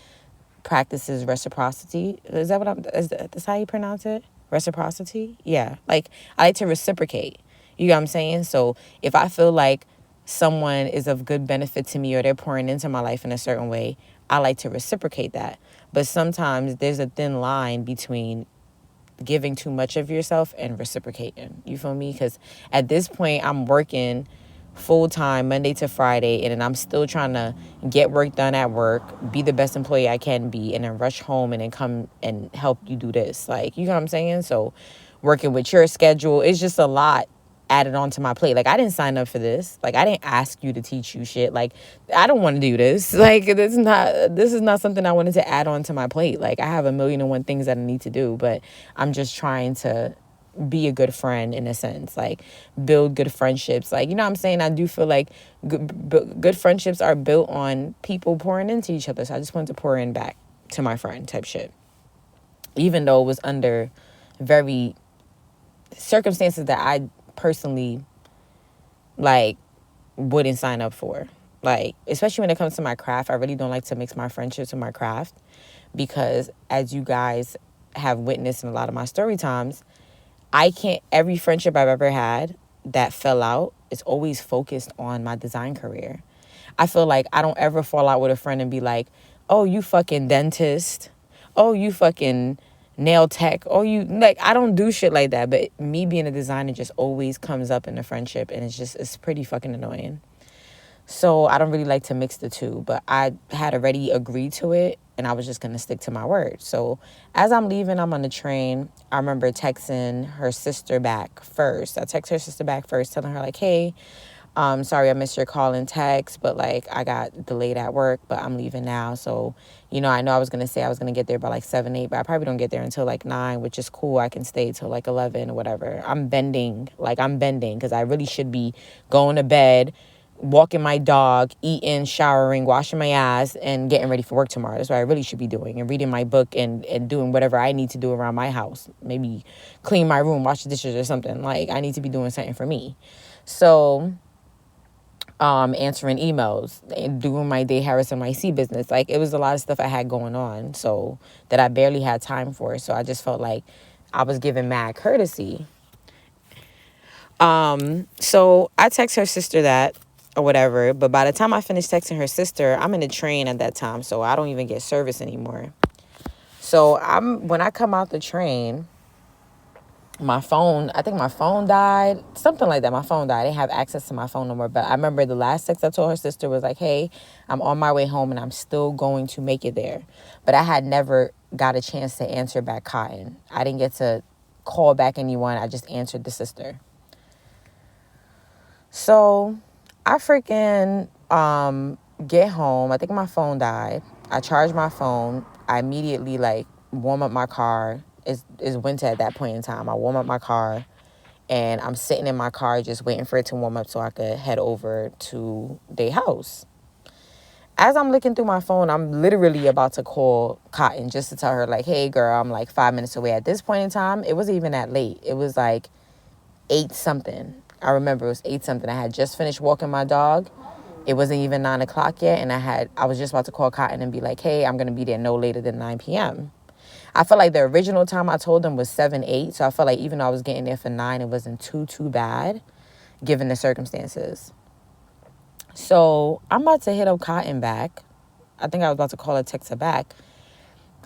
practices reciprocity. Is that what that's how you pronounce it? Reciprocity? Yeah. Like, I like to reciprocate. You know what I'm saying? So if I feel like someone is of good benefit to me or they're pouring into my life in a certain way, I like to reciprocate that. But sometimes there's a thin line between giving too much of yourself and reciprocating. You feel me? Because at this point, I'm working full time Monday to Friday, and then I'm still trying to get work done at work, be the best employee I can be, and then rush home and then come and help you do this. Like, you know what I'm saying? So working with your schedule, it's just a lot added onto my plate. Like, I didn't sign up for this. Like, I didn't ask you to teach you shit. Like, I don't want to do this. Like, this is not something I wanted to add on to my plate. Like, I have a million and one things that I need to do, but I'm just trying to be a good friend in a sense, like build good friendships. Like, you know what I'm saying? I do feel like good friendships are built on people pouring into each other. So I just wanted to pour in back to my friend type shit, even though it was under very circumstances that I personally like wouldn't sign up for. Like, especially when it comes to my craft, I really don't like to mix my friendships with my craft, because as you guys have witnessed in a lot of my story times, every friendship I've ever had that fell out is always focused on my design career. I feel like I don't ever fall out with a friend and be like, oh, you fucking dentist. Oh, you fucking nail tech. Oh, you, like, I don't do shit like that. But me being a designer just always comes up in a friendship, and it's pretty fucking annoying. So I don't really like to mix the two, but I had already agreed to it, and I was just going to stick to my word. So as I'm leaving, I'm on the train. I remember texting her sister back first. I text her sister back first, telling her, like, hey, sorry I missed your call and text, but, like, I got delayed at work, but I'm leaving now. So, you know, I know I was going to say I was going to get there by, like, 7, 8, but I probably don't get there until, like, 9, which is cool. I can stay till, like, 11 or whatever. I'm bending because I really should be going to bed, walking my dog, eating, showering, washing my ass, and getting ready for work tomorrow. That's what I really should be doing, and reading my book and doing whatever I need to do around my house. Maybe clean my room, wash the dishes or something. Like, I need to be doing something for me. So, answering emails and doing my day Haras Nyc business. Like, it was a lot of stuff I had going on, so that I barely had time for. So I just felt like I was giving mad courtesy. So I text her sister that or whatever, but by the time I finished texting her sister, I'm in the train at that time, so I don't even get service anymore. So when I come out the train, I think my phone died, something like that. My phone died. I didn't have access to my phone no more. But I remember the last text I told her sister was like, hey, I'm on my way home and I'm still going to make it there. But I had never got a chance to answer back Cotton. I didn't get to call back anyone. I just answered the sister. So I freaking get home. I think my phone died. I charged my phone. I immediately, like, warm up my car. It's winter at that point in time. I warm up my car, and I'm sitting in my car just waiting for it to warm up so I could head over to their house. As I'm looking through my phone, I'm literally about to call Cotton just to tell her, like, hey, girl, I'm like 5 minutes away. At this point in time, it wasn't even that late. It was like 8 something. I remember it was 8 something. I had just finished walking my dog. It wasn't even 9 o'clock yet, and I was just about to call Cotton and be like, hey, I'm going to be there no later than 9 p.m. I felt like the original time I told them was 7, 8, so I felt like even though I was getting there for 9, it wasn't too bad, given the circumstances. So I'm about to hit up Cotton back. I think I was about to call her, text her back.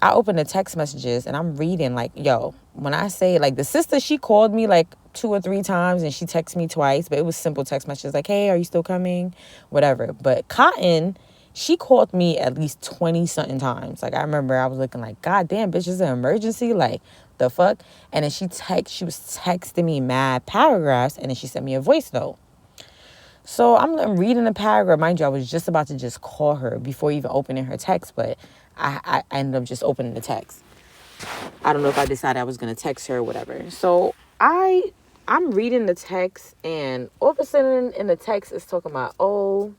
I opened the text messages, and I'm reading, like, yo, when I say, like, the sister, she called me, like, 2 or 3 times, and she texted me twice, but it was simple text messages, like, hey, are you still coming? Whatever. But Cotton, she called me at least 20-something times. Like, I remember I was looking like, God damn, bitch, is it an emergency? Like, the fuck? And then she was texting me mad paragraphs, and then she sent me a voice note. So I'm reading the paragraph. Mind you, I was just about to just call her before even opening her text, but I ended up just opening the text. I don't know if I decided I was gonna text her or whatever. So I'm reading the text, and all of a sudden in the text it's talking about, oh,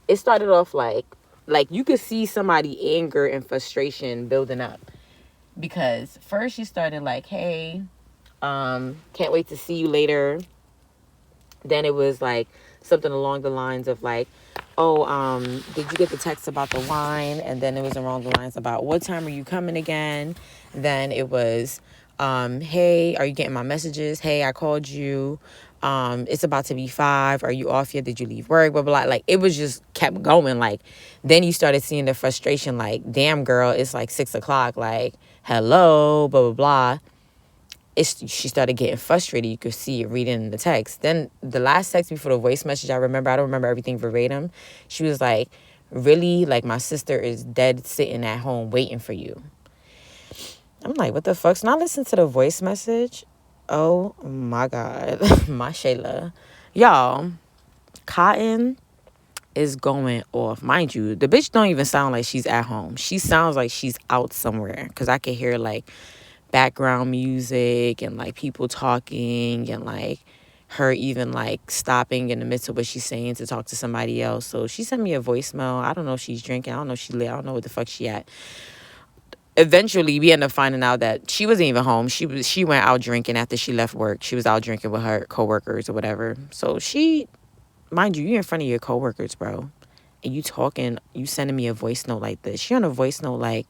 it started off like you could see somebody anger and frustration building up, because first she started like, hey, can't wait to see you later. Then it was like something along the lines of like, oh, did you get the text about the wine? And then it was along the lines about, what time are you coming again? Then it was, hey, are you getting my messages? Hey, I called you. It's about to be 5. Are you off yet? Did you leave work? Blah, blah, blah. Like, it was just kept going. Like, then you started seeing the frustration, like, damn, girl, it's like 6 o'clock. Like, hello, blah, blah, blah. She started getting frustrated. You could see it reading the text. Then the last text before the voice message, I don't remember everything verbatim. She was like, really? Like, my sister is dead sitting at home waiting for you. I'm like, what the fuck? So now listen to the voice message. Oh my God. My Shayla. Y'all, Cotton is going off. Mind you, the bitch don't even sound like she's at home. She sounds like she's out somewhere, because I could hear like background music and like people talking, and like her even like stopping in the midst of what she's saying to talk to somebody else. So she sent me a voicemail. I don't know if she's drinking. I don't know if she lit. I don't know what the fuck she at. Eventually we ended up finding out that she wasn't even home. She went out drinking after she left work. She was out drinking with her coworkers or whatever. So she, mind you in front of your coworkers, bro, and you sending me a voice note like this. She on a voice note like,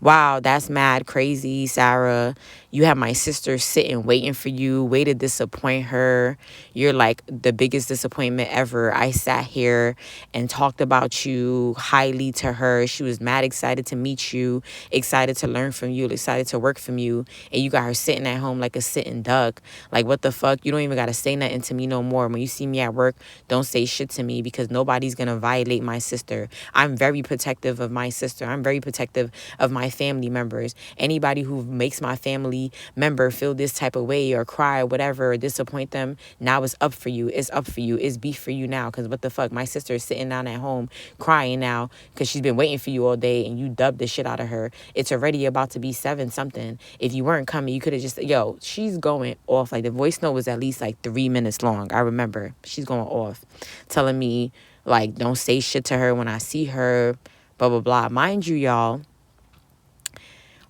wow, that's mad crazy, Sarah. You have my sister sitting waiting for you. Way to disappoint her. You're like the biggest disappointment ever. I sat here and talked about you highly to her. She was mad excited to meet you, excited to learn from you, excited to work from you. And you got her sitting at home like a sitting duck. Like, what the fuck? You don't even got to say nothing to me no more. When you see me at work, don't say shit to me, because nobody's going to violate my sister. I'm very protective of my sister. I'm very protective of my family members. Anybody who makes my family member feel this type of way or cry or whatever or disappoint them, now it's up for you. It's up for you. It's beef for you now, because what the fuck? My sister is sitting down at home crying now because she's been waiting for you all day, and you dubbed the shit out of her. It's already about to be 7 something. If you weren't coming, you could have just, yo, she's going off. Like, the voice note was at least like 3 minutes long. I remember she's going off, telling me like, don't say shit to her when I see her, blah, blah, blah. Mind you, y'all,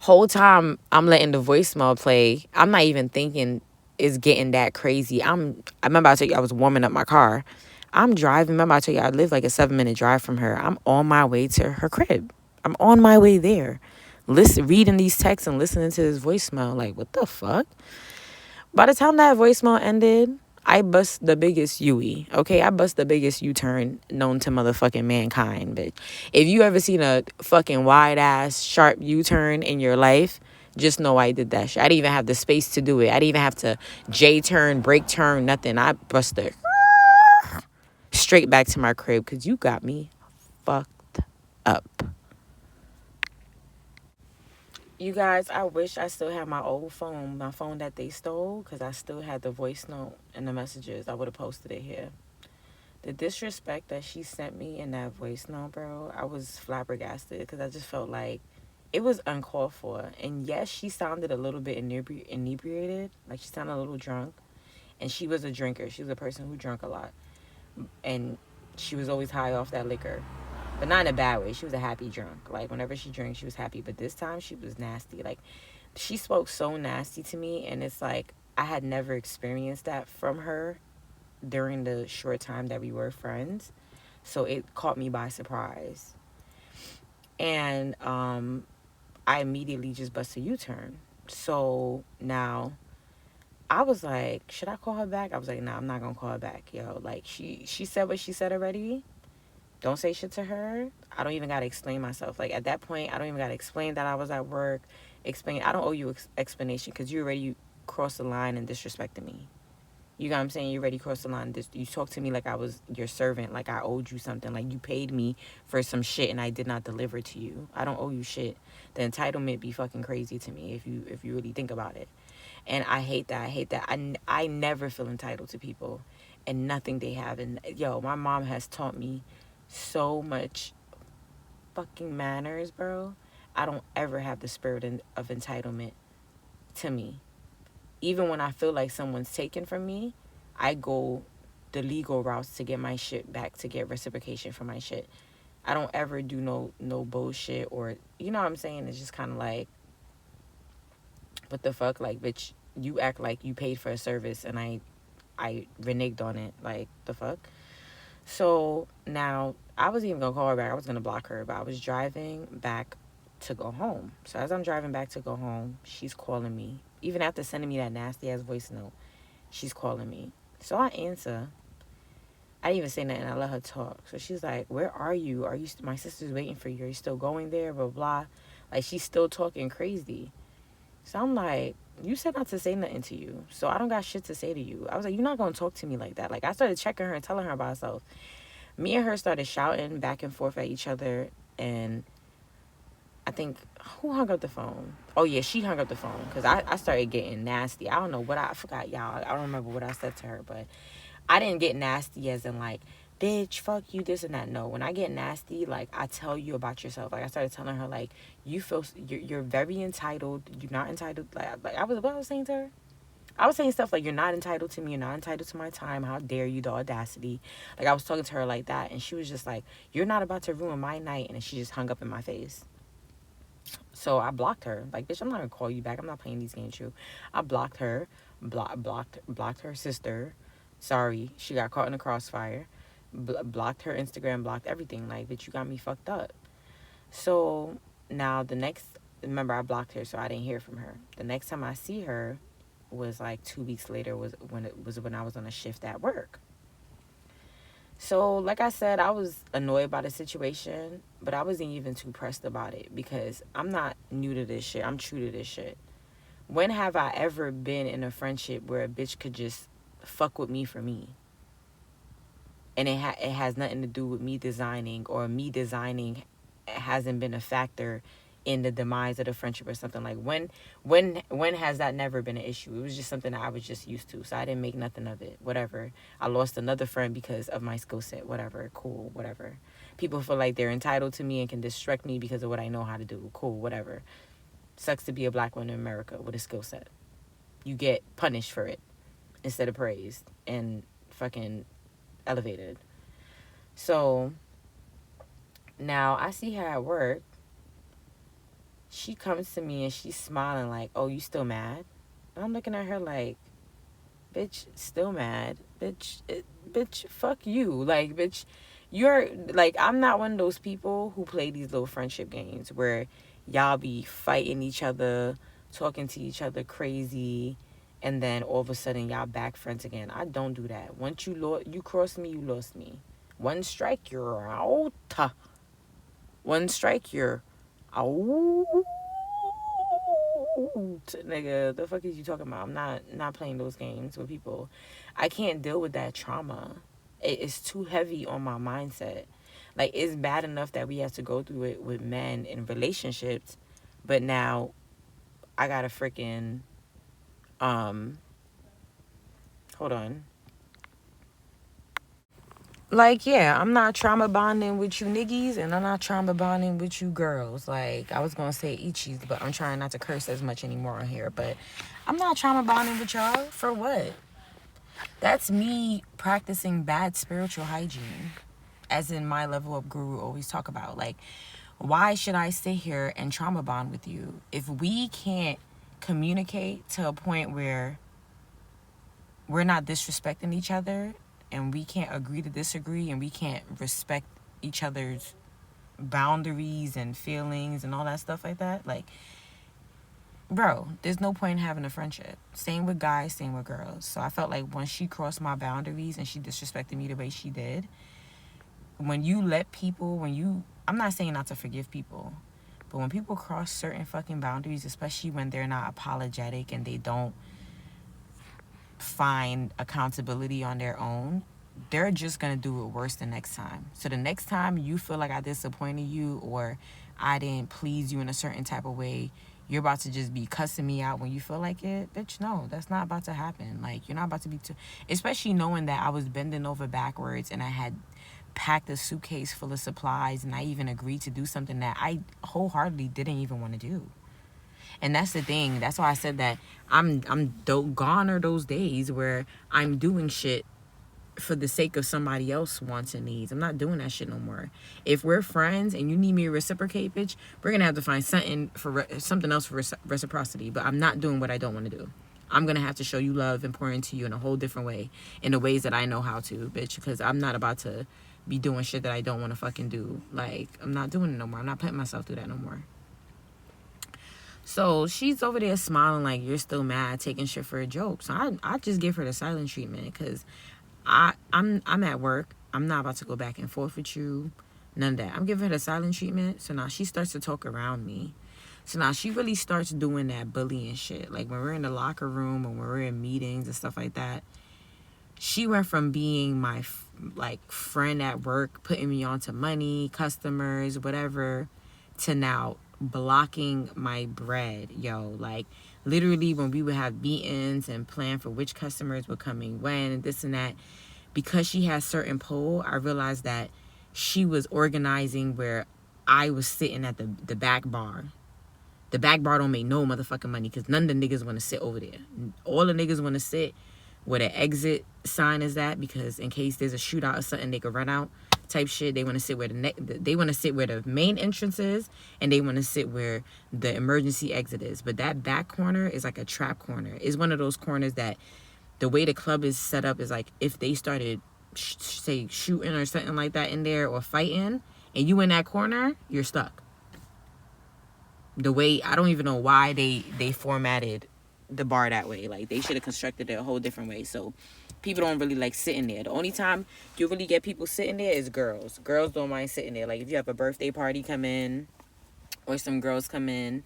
whole time I'm letting the voicemail play, I'm not even thinking it's getting that crazy. I remember I told you I was warming up my car. I'm driving. Remember I told you I live like a 7-minute drive from her. I'm on my way to her crib. I'm on my way there. Reading these texts and listening to this voicemail. Like, what the fuck? By the time that voicemail ended, I bust the biggest U-E, okay? I bust the biggest U-turn known to motherfucking mankind, bitch. If you ever seen a fucking wide-ass, sharp U-turn in your life, just know I did that shit. I didn't even have the space to do it. I didn't even have to J-turn, brake turn, nothing. I busted straight back to my crib, because you got me fucked up. You guys, I wish I still had my old phone, my phone that they stole, because I still had the voice note and the messages. I would have posted it here. The disrespect that she sent me in that voice note, bro, I was flabbergasted, because I just felt like it was uncalled for. And yes, she sounded a little bit inebriated, like she sounded a little drunk. And she was a drinker. She was a person who drank a lot. And she was always high off that liquor. But not in a bad way. She was a happy drunk. Like, whenever she drank, she was happy. But this time, she was nasty. Like, she spoke so nasty to me. And it's like, I had never experienced that from her during the short time that we were friends. So it caught me by surprise. And I immediately just bust a U-turn. So now I was like, should I call her back? I was like, nah, I'm not going to call her back. Yo, like, she said what she said already. Don't say shit to her. I don't even got to explain myself. Like, at that point, I don't even got to explain that I was at work. I don't owe you explanation, because you already crossed the line and disrespected me. You know what I'm saying? You already crossed the line. You talked to me like I was your servant, like I owed you something. Like, you paid me for some shit and I did not deliver to you. I don't owe you shit. The entitlement be fucking crazy to me if you really think about it. And I hate that. I never feel entitled to people and nothing they have. And, yo, my mom has taught me so much fucking manners, bro, I don't ever have the spirit of entitlement to me. Even when I feel like someone's taken from me, I go the legal routes to get my shit back, to get reciprocation for my shit. I don't ever do no bullshit, or you know what I'm saying? It's just kind of like, what the fuck? Like, bitch, you act like you paid for a service and I reneged on it. Like, the fuck? So now I was even gonna call her back. I was gonna block her, but I was driving back to go home. So as I'm driving back to go home, she's calling me. Even after sending me that nasty ass voice note, she's calling me. So I answer. I didn't even say nothing. I let her talk. So she's like, "Where are you? Are you? My sister's waiting for you. Are you still going there? Blah blah." Like, she's still talking crazy. So I'm like, "You said not to say nothing to you. So I don't got shit to say to you." I was like, "You're not gonna talk to me like that." Like, I started checking her and telling her about herself. Me and her started shouting back and forth at each other, and I think, who hung up the phone? Oh yeah, she hung up the phone, because I started getting nasty. I don't know what I forgot, y'all. I don't remember what I said to her, but I didn't get nasty as in like, bitch, fuck you, this and that. No, when I get nasty, like, I tell you about yourself. Like, I started telling her, like, you feel, you're very entitled. You're not entitled. Like what I was saying to her? I was saying stuff like, "You're not entitled to me. You're not entitled to my time. How dare you, the audacity." Like, I was talking to her like that, and she was just like, "You're not about to ruin my night." And then she just hung up in my face. So I blocked her. Like, bitch, I'm not gonna call you back. I'm not playing these games with you. I blocked her, blocked her sister. Sorry, she got caught in the crossfire. Blocked her Instagram, blocked everything. Like, bitch, you got me fucked up. So now remember, I blocked her, so I didn't hear from her. The next time I see her was like 2 weeks later, was when I was on a shift at work. So, like I said, I was annoyed by the situation, but I wasn't even too pressed about it, because I'm not new to this shit. I'm true to this shit. When have I ever been in a friendship where a bitch could just fuck with me for me? And it has nothing to do with me designing, or me designing hasn't been a factor in the demise of the friendship or something. Like, when has that never been an issue? It was just something that I was just used to, so I didn't make nothing of it. Whatever. I lost another friend because of my skill set. Whatever. Cool. Whatever. People feel like they're entitled to me and can distract me because of what I know how to do. Cool. Whatever. Sucks to be a black woman in America with a skill set. You get punished for it instead of praised and fucking elevated. So now I see her at work. She comes to me and she's smiling like, "Oh, you still mad?" And I'm looking at her like, "Bitch, still mad? Bitch, fuck you. Like, bitch, you're like, I'm not one of those people who play these little friendship games where y'all be fighting each other, talking to each other crazy, and then all of a sudden y'all back friends again. I don't do that. Once you cross me, you lost me. One strike, you're out. One strike, you're out. Nigga, the fuck is you talking about? I'm not playing those games with people. I can't deal with that trauma. It's too heavy on my mindset. Like, it's bad enough that we have to go through it with men in relationships, but now I gotta freaking hold on. Like, yeah, I'm not trauma bonding with you niggas, and I'm not trauma bonding with you girls. Like, I was gonna say ichis, but I'm trying not to curse as much anymore on here. But I'm not trauma bonding with y'all. For what? That's me practicing bad spiritual hygiene, as in my level of guru always talk about. Like, why should I sit here and trauma bond with you if we can't communicate to a point where we're not disrespecting each other, and we can't agree to disagree, and we can't respect each other's boundaries and feelings and all that stuff like that? Like, bro, there's no point in having a friendship. Same with guys, same with girls. So I felt like when she crossed my boundaries and she disrespected me the way she did, when you let people, I'm not saying not to forgive people, but when people cross certain fucking boundaries, especially when they're not apologetic and they don't find accountability on their own, they're just gonna do it worse the next time. So the next time you feel like I disappointed you, or I didn't please you in a certain type of way, you're about to just be cussing me out when you feel like it. Bitch, no, that's not about to happen. Like, you're not about to be especially knowing that I was bending over backwards and I had packed a suitcase full of supplies, and I even agreed to do something that I wholeheartedly didn't even want to do. And that's the thing. That's why I said that gone are those days where I'm doing shit for the sake of somebody else wants and needs. I'm not doing that shit no more. If we're friends and you need me to reciprocate, bitch, we're gonna have to find something else for reciprocity. But I'm not doing what I don't want to do. I'm gonna have to show you love and pour into you in a whole different way, in the ways that I know how to, bitch. Because I'm not about to be doing shit that I don't want to fucking do. Like, I'm not doing it no more. I'm not putting myself through that no more. So she's over there smiling like you're still mad, taking shit for a joke. So I just give her the silent treatment, because I'm at work. I'm not about to go back and forth with you. None of that. I'm giving her the silent treatment. So now she starts to talk around me. So now she really starts doing that bullying shit. Like when we're in the locker room or when we're in meetings and stuff like that. She went from being my friend at work, putting me onto money, customers, whatever, to now blocking my bread, yo. Like literally when we would have meetings and plan for which customers were coming when and this and that, because she has certain pull, I realized that she was organizing where I was sitting at the back bar. The back bar don't make no motherfucking money, because none of the niggas want to sit over there. All the niggas want to sit where the exit sign is at, because in case there's a shootout or something, they could run out type shit. They want to sit where the main entrance is, and they want to sit where the emergency exit is. But that back corner is like a trap corner. It's one of those corners that the way the club is set up is like if they started say shooting or something like that in there, or fighting, and you in that corner, you're stuck. The way, I don't even know why they formatted the bar that way. Like they should have constructed it a whole different way. So people don't really like sitting there. The only time you really get people sitting there is girls. Girls don't mind sitting there. Like if you have a birthday party come in, or some girls come in,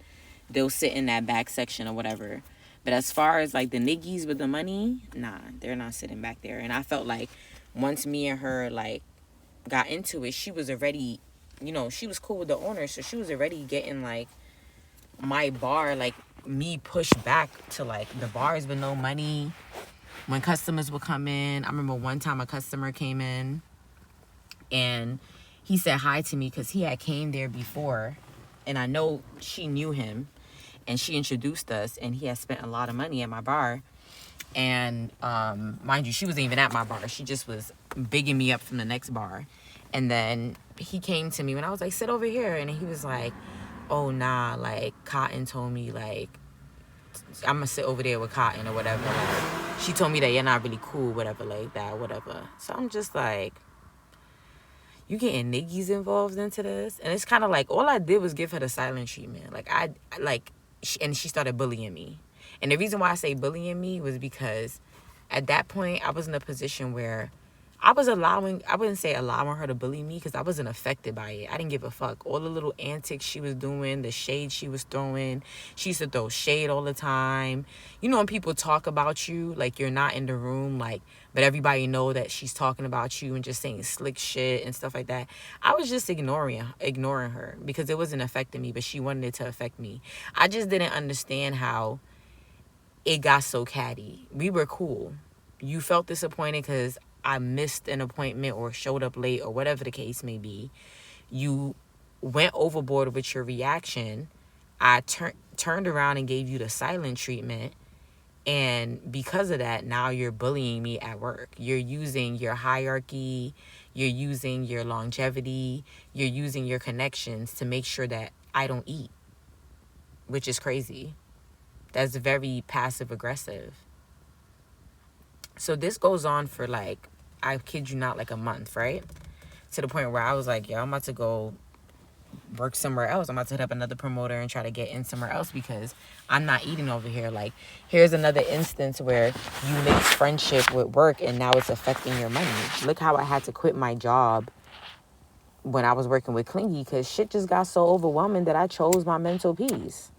they'll sit in that back section or whatever. But as far as like the niggies with the money, nah, they're not sitting back there. And I felt like once me and her like got into it, she was already, she was cool with the owner, so she was already getting like my bar, like me pushed back to like the bars with no money when customers would come in. I remember one time a customer came in and he said hi to me because he had came there before, and I know she knew him, and she introduced us, and he had spent a lot of money at my bar. And mind you, she wasn't even at my bar. She just was bigging me up from the next bar. And then he came to me when I was like, sit over here. And he was like, oh, nah, like, Cotton told me, like, I'm going to sit over there with Cotton or whatever. Like, she told me that you're not really cool, whatever, like that, whatever. So I'm just like, you getting niggies involved into this? And it's kind of like, all I did was give her the silent treatment. And she started bullying me. And the reason why I say bullying me was because at that point, I was in a position where I wouldn't say allowing her to bully me, because I wasn't affected by it. I didn't give a fuck. All the little antics she was doing, the shade she was throwing. She used to throw shade all the time. You know when people talk about you, like you're not in the room, like, but everybody know that she's talking about you and just saying slick shit and stuff like that. I was just ignoring her because it wasn't affecting me, but she wanted it to affect me. I just didn't understand how it got so catty. We were cool. You felt disappointed because I missed an appointment or showed up late or whatever the case may be. You went overboard with your reaction. I turned around and gave you the silent treatment. And because of that, now you're bullying me at work. You're using your hierarchy. You're using your longevity. You're using your connections to make sure that I don't eat, which is crazy. That's very passive aggressive. So this goes on for like, I kid you not, like a month, right? To the point where I was like, yo, I'm about to go work somewhere else. I'm about to hit up another promoter and try to get in somewhere else because I'm not eating over here. Like, here's another instance where you mix friendship with work and now it's affecting your money. Look how I had to quit my job when I was working with Clingy because shit just got so overwhelming that I chose my mental peace.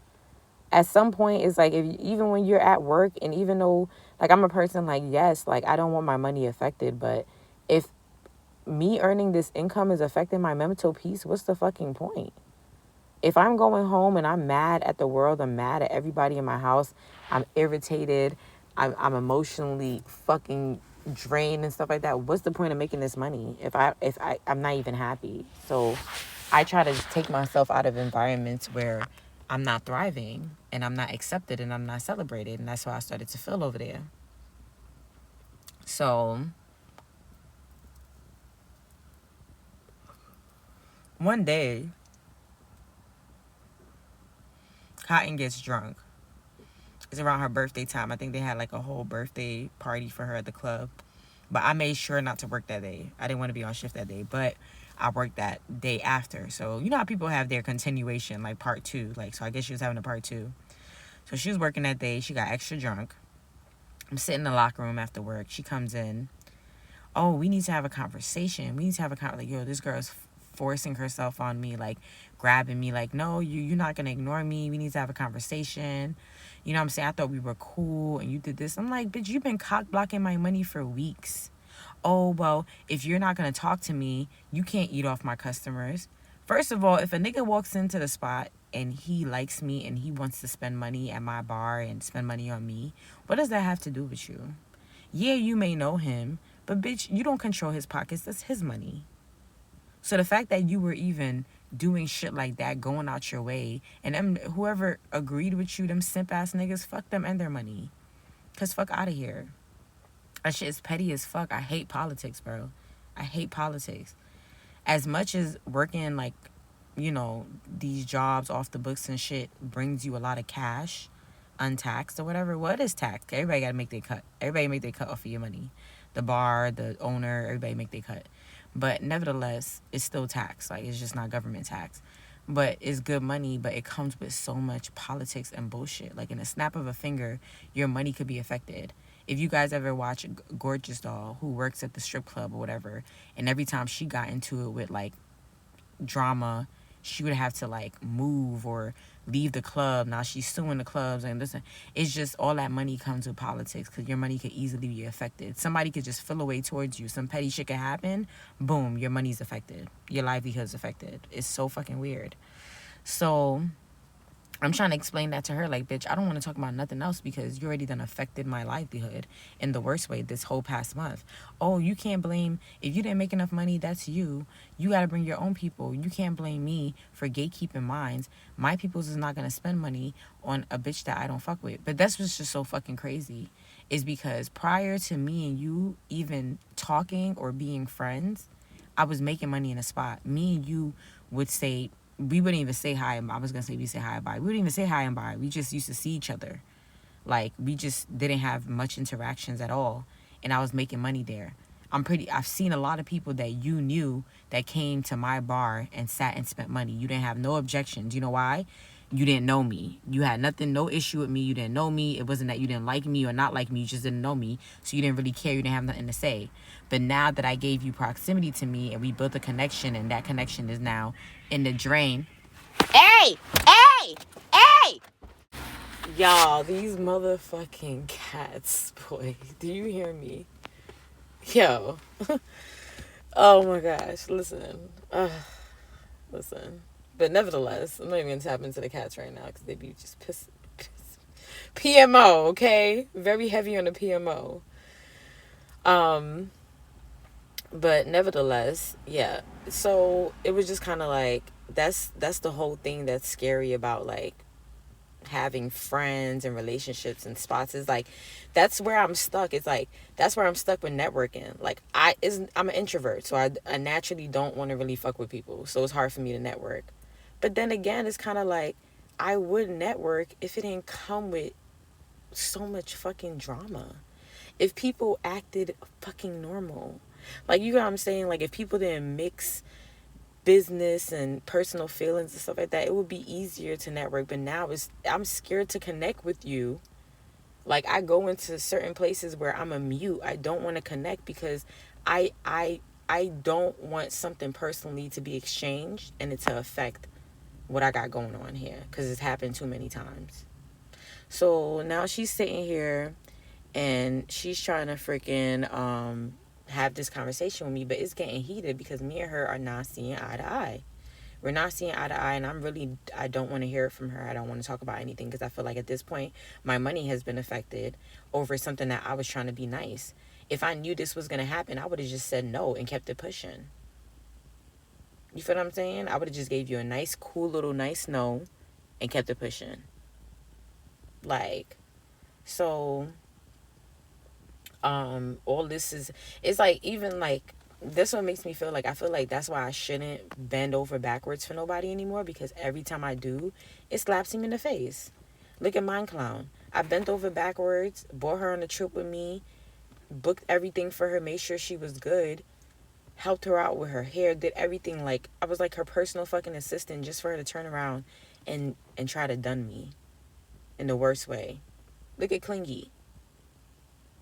At some point, it's like, even when you're at work, and even though, like, I'm a person, like, yes, like, I don't want my money affected, but if me earning this income is affecting my mental peace, what's the fucking point? If I'm going home and I'm mad at the world, I'm mad at everybody in my house, I'm irritated, I'm emotionally fucking drained and stuff like that, what's the point of making this money if I'm not even happy? So I try to just take myself out of environments where I'm not thriving and I'm not accepted and I'm not celebrated, and that's how I started to feel over there. So one day, Cotton gets drunk. It's around her birthday time. I think they had like a whole birthday party for her at the club. But I made sure not to work that day. I didn't want to be on shift that day, but I worked that day after. So you know how people have their continuation, like part 2. Like, so I guess she was having a part 2. So she was working that day. She got extra drunk. I'm sitting in the locker room after work. She comes in. Oh, we need to have a conversation. We need to have a conversation. Like, yo, this girl's forcing herself on me, like grabbing me, like, no, you're not gonna ignore me. We need to have a conversation. You know what I'm saying? I thought we were cool and you did this. I'm like, bitch, you've been cock blocking my money for weeks. Oh, well, if you're not gonna talk to me, you can't eat off my customers. First of all, if a nigga walks into the spot and he likes me and he wants to spend money at my bar and spend money on me, what does that have to do with you? Yeah, you may know him, but bitch, you don't control his pockets. That's his money. So the fact that you were even doing shit like that, going out your way, and them, whoever agreed with you, them simp ass niggas, fuck them and their money. Cause fuck out of here. That shit is petty as fuck. I hate politics, bro. I hate politics. As much as working like, you know, these jobs off the books and shit brings you a lot of cash, untaxed or whatever. What is taxed? Everybody gotta make their cut. Everybody make their cut off of your money. The bar, the owner, everybody make their cut. But nevertheless, it's still tax. Like, it's just not government tax. But it's good money, but it comes with so much politics and bullshit. Like, in a snap of a finger, your money could be affected. If you guys ever watch Gorgeous Doll, who works at the strip club or whatever, and every time she got into it with, like, drama, she would have to, like, move or leave the club. Now she's suing the clubs and listen, it's just all that money comes with politics, because your money could easily be affected. Somebody could just fill away towards you, some petty shit could happen, boom, your money's affected, your livelihood's affected. It's so fucking weird. So I'm trying to explain that to her, like, bitch, I don't want to talk about nothing else because you already done affected my livelihood in the worst way this whole past month. Oh, you can't blame, if you didn't make enough money, that's you. You got to bring your own people. You can't blame me for gatekeeping minds. My peoples is not going to spend money on a bitch that I don't fuck with. But that's what's just so fucking crazy, is because prior to me and you even talking or being friends, I was making money in a spot. Me and you would say, we wouldn't even say hi. I was going to say we say hi and bye. We wouldn't even say hi and bye. We just used to see each other. Like, we just didn't have much interactions at all. And I was making money there. I've seen a lot of people that you knew that came to my bar and sat and spent money. You didn't have no objections. You know why? You didn't know me. You had nothing, no issue with me. You didn't know me. It wasn't that you didn't like me or not like me. You just didn't know me. So you didn't really care. You didn't have nothing to say. But now that I gave you proximity to me and we built a connection, and that connection is now in the drain. Hey! Hey! Hey! Y'all, these motherfucking cats, boy. Do you hear me? Yo. Oh my gosh. Listen. Listen. But nevertheless, I'm not even going to tap into the cats right now because they be just piss. PMO, okay? Very heavy on the PMO. But nevertheless, yeah. So it was just kind of like, that's the whole thing that's scary about, like, having friends and relationships and spots. Is like, that's where I'm stuck. It's like, that's where I'm stuck with networking. Like, I'm an introvert, so I naturally don't want to really fuck with people. So it's hard for me to network. But then again, it's kind of like, I would network if it didn't come with so much fucking drama. If people acted fucking normal. Like, you know what I'm saying? Like, if people didn't mix business and personal feelings and stuff like that, it would be easier to network. But now I'm scared to connect with you. Like, I go into certain places where I'm a mute. I don't want to connect because I don't want something personally to be exchanged and it to affect what I got going on here, because it's happened too many times. So now she's sitting here and she's trying to freaking have this conversation with me, but it's getting heated because me and her are not seeing eye to eye. We're not seeing eye to eye, and I don't want to hear it from her. I don't want to talk about anything because I feel like at this point my money has been affected over something that I was trying to be nice. If I knew this was going to happen, I would have just said no and kept it pushing. You feel what I'm saying? I would have just gave you a nice, cool little nice no and kept it pushing. Like, so, all this is, it's like, even like, this one makes me feel like, I feel like that's why I shouldn't bend over backwards for nobody anymore, because every time I do, it slaps him in the face. Look at Mind Clown. I bent over backwards, brought her on a trip with me, booked everything for her, made sure she was good, helped her out with her hair, did everything. Like, I was like her personal fucking assistant, just for her to turn around and try to dun me in the worst way. Look at Clingy.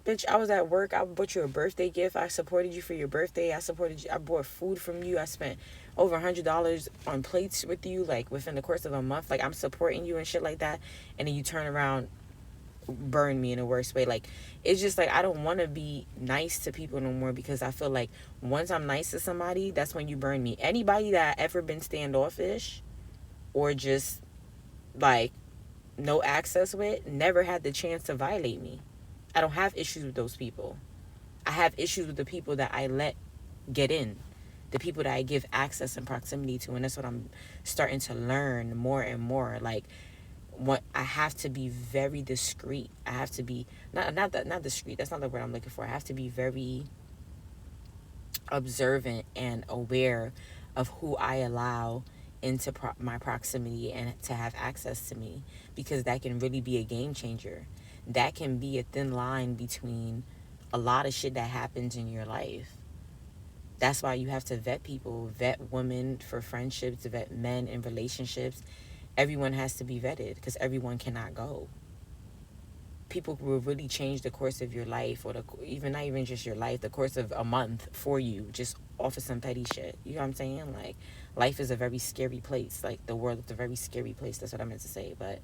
Bitch, I was at work. I bought you a birthday gift. I supported you for your birthday. I supported you. I bought food from you. I spent over $100 on plates with you, like, within the course of a month. Like, I'm supporting you and shit like that. And then you turn around, burn me in the worst way. Like, it's just like, I don't want to be nice to people no more, because I feel like once I'm nice to somebody, that's when you burn me. Anybody that I ever been standoffish or just, like, no access with, never had the chance to violate me. I don't have issues with those people. I have issues with the people that I let get in, the people that I give access and proximity to. And that's what I'm starting to learn more and more. Like, what I have to be very discreet. I have to be not discreet. That's not the word I'm looking for. I have to be very observant and aware of who I allow into my proximity and to have access to me, because that can really be a game changer. That can be a thin line between a lot of shit that happens in your life. That's why you have to vet people, vet women for friendships, vet men in relationships. Everyone has to be vetted, because everyone cannot go. People will really change the course of your life, or even not even just your life, the course of a month for you, just off of some petty shit. You know what I'm saying? Like, life is a very scary place. Like, the world is a very scary place. That's what I meant to say. But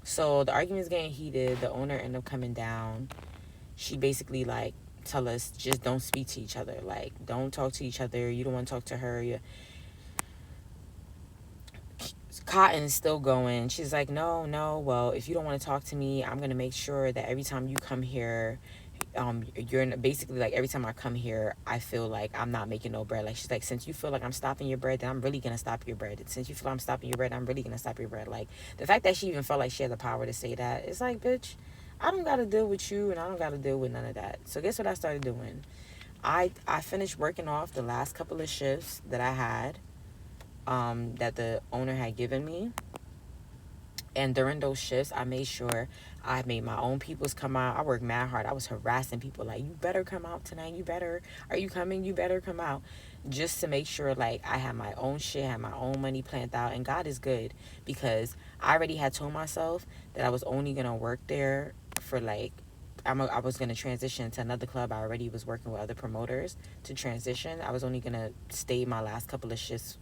so the argument's getting heated. The owner ended up coming down. She basically, like, tell us, just don't speak to each other. Like, don't talk to each other. You don't want to talk to her. Cotton is still going. She's like, no, well, if you don't want to talk to me, I'm going to make sure that every time you come here, you're basically, like, every time I come here, I feel like I'm not making no bread. Like, she's like, since you feel like I'm stopping your bread, then I'm really gonna stop your bread. Since you feel I'm stopping your bread, I'm really gonna stop your bread. Like, the fact that she even felt like she had the power to say that, it's like, bitch, I don't gotta deal with you, and I don't gotta deal with none of that. So guess what I started doing? I finished working off the last couple of shifts that I had, that the owner had given me. And during those shifts, I made sure I made my own peoples come out. I worked mad hard. I was harassing people, like, you better come out tonight. You better. Are you coming? You better come out. Just to make sure, like, I had my own shit, had my own money planned out. And God is good, because I already had told myself that I was only going to work there for, like, I was going to transition to another club. I already was working with other promoters to transition. I was only going to stay my last couple of shifts.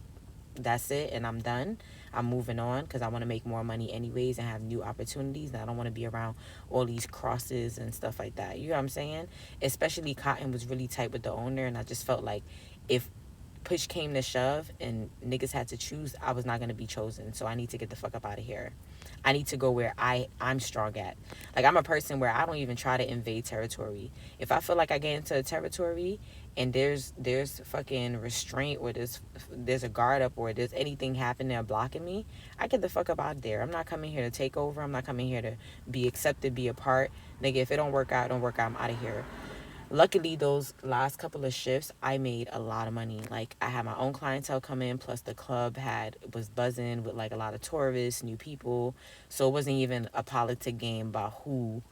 That's it, and I'm done. I'm moving on, because I want to make more money anyways and have new opportunities, and I don't want to be around all these crosses and stuff like that. You know what I'm saying? Especially Cotton was really tight with the owner, and I just felt like if push came to shove and niggas had to choose, I was not going to be chosen. So I need to get the fuck up out of here. I need to go where I'm strong at. Like, I'm a person where I don't even try to invade territory. If I feel like I get into a territory and there's fucking restraint, or there's a guard up, or there's anything happening or blocking me, I get the fuck up out there. I'm not coming here to take over. I'm not coming here to be accepted, be a part. Nigga, if it don't work out, it don't work out. I'm out of here. Luckily, those last couple of shifts, I made a lot of money. Like, I had my own clientele come in, plus the club was buzzing with, like, a lot of tourists, new people. So it wasn't even a politic game about who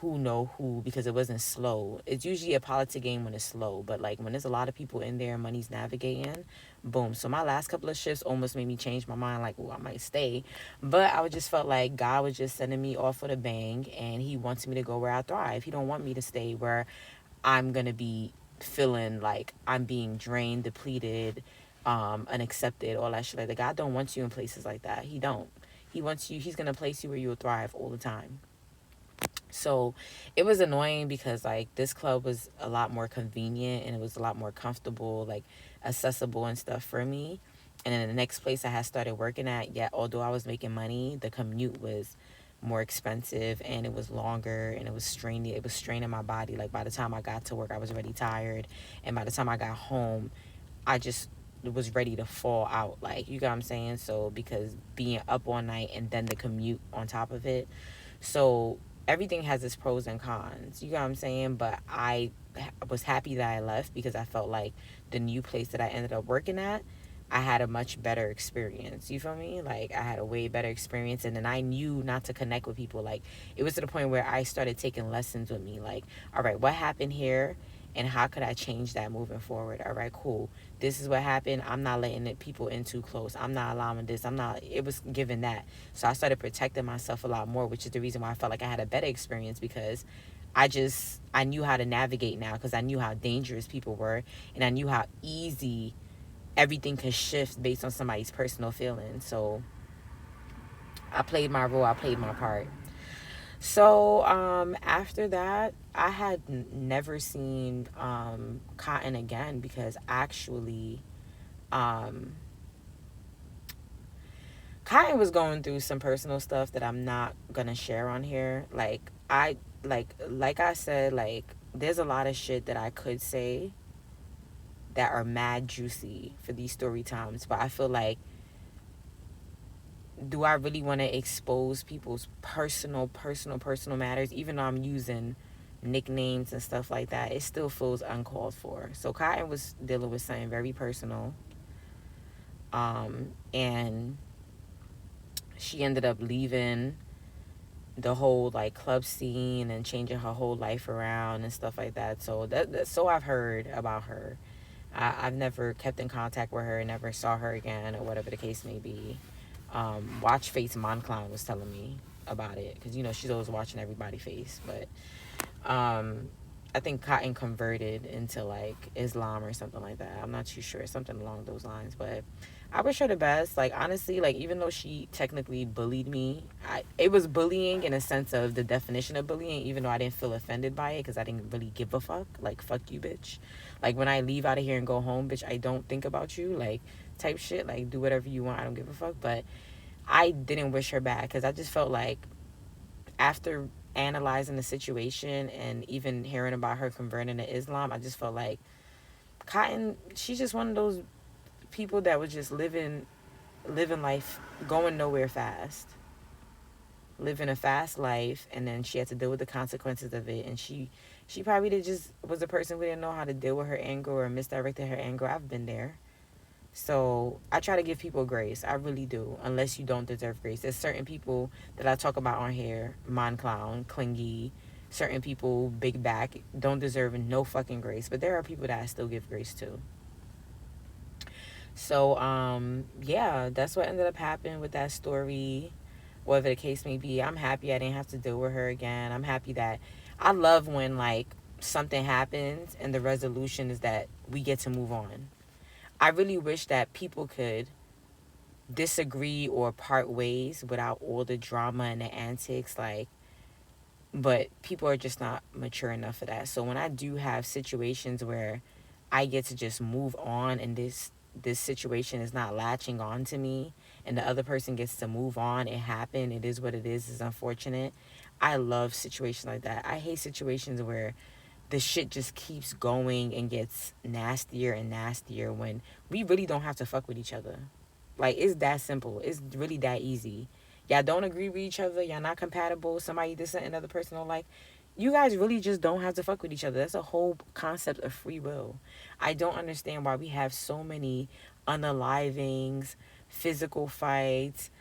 know who, because it wasn't slow. It's usually a politic game when it's slow, but, like, when there's a lot of people in there, money's navigating, boom. So my last couple of shifts almost made me change my mind, like, oh, I might stay. But I just felt like God was just sending me off with a bang, and he wants me to go where I thrive. He don't want me to stay where I'm going to be feeling like I'm being drained, depleted, unaccepted, all that shit like that. God don't want you in places like that. He don't. He wants you, he's going to place you where you will thrive all the time. So it was annoying, because, like, this club was a lot more convenient, and it was a lot more comfortable, like, accessible and stuff for me. And then the next place I had started working at, although I was making money, the commute was more expensive, and it was longer, and it was straining my body. Like, by the time I got to work, I was already tired, and by the time I got home, I just was ready to fall out. Like, you got what I'm saying? So because being up all night and then the commute on top of it, so everything has its pros and cons, you got what I'm saying? But I was happy that I left, because I felt like the new place that I ended up working at, I had a much better experience. You feel me? Like, I had a way better experience, and then I knew not to connect with people. Like, it was to the point where I started taking lessons with me. Like, all right, what happened here, and how could I change that moving forward? All right, cool. This is what happened. I'm not letting people in too close. I'm not allowing this. I'm not. It was given that. So I started protecting myself a lot more, which is the reason why I felt like I had a better experience, because I knew how to navigate now, because I knew how dangerous people were, and I knew how easy everything can shift based on somebody's personal feelings. So I played my role, I played my part. So after that, I had never seen Cotton again, because actually um, Cotton was going through some personal stuff that I'm not gonna share on here. Like I said, like, there's a lot of shit that I could say that are mad juicy for these story times, but I feel like, do I really want to expose people's personal matters, even though I'm using nicknames and stuff like that? It still feels uncalled for. So Cotton was dealing with something very personal, and she ended up leaving the whole, like, club scene and changing her whole life around and stuff like that. So so I've heard about her. I've never kept in contact with her, never saw her again, or whatever the case may be. Watch Face Monclown was telling me about it, because, she's always watching everybody face. But I think Cotton converted into, like, Islam or something like that. I'm not too sure, something along those lines. But I wish her the best. Like, honestly, like, even though she technically bullied me, it was bullying in a sense of the definition of bullying, even though I didn't feel offended by it, because I didn't really give a fuck. Like, fuck you, bitch. Like, when I leave out of here and go home, bitch, I don't think about you, like, type shit. Like, do whatever you want, I don't give a fuck. But I didn't wish her bad, because I just felt like, after analyzing the situation and even hearing about her converting to Islam, I just felt like Cotton, she's just one of those people that was just living life, going nowhere fast, living a fast life, and then she had to deal with the consequences of it. And she probably just was a person who didn't know how to deal with her anger, or misdirected her anger. I've been there. So I try to give people grace. I really do, unless you don't deserve grace. There's certain people that I talk about on here, Clown, Clingy, certain people, Big Back, don't deserve no fucking grace. But there are people that I still give grace to. So, yeah, that's what ended up happening with that story, whatever the case may be. I'm happy I didn't have to deal with her again. I'm happy that, I love when, like, something happens and the resolution is that we get to move on. I really wish that people could disagree or part ways without all the drama and the antics, like, but people are just not mature enough for that. So when I do have situations where I get to just move on, and this situation is not latching on to me, and the other person gets to move on, it happened, it is what it is, it's unfortunate. I love situations like that. I hate situations where the shit just keeps going and gets nastier and nastier, when we really don't have to fuck with each other. Like, it's that simple. It's really that easy. Y'all don't agree with each other. Y'all not compatible. Somebody this and another person don't like. You guys really just don't have to fuck with each other. That's a whole concept of free will. I don't understand why we have so many unalivings, physical fights,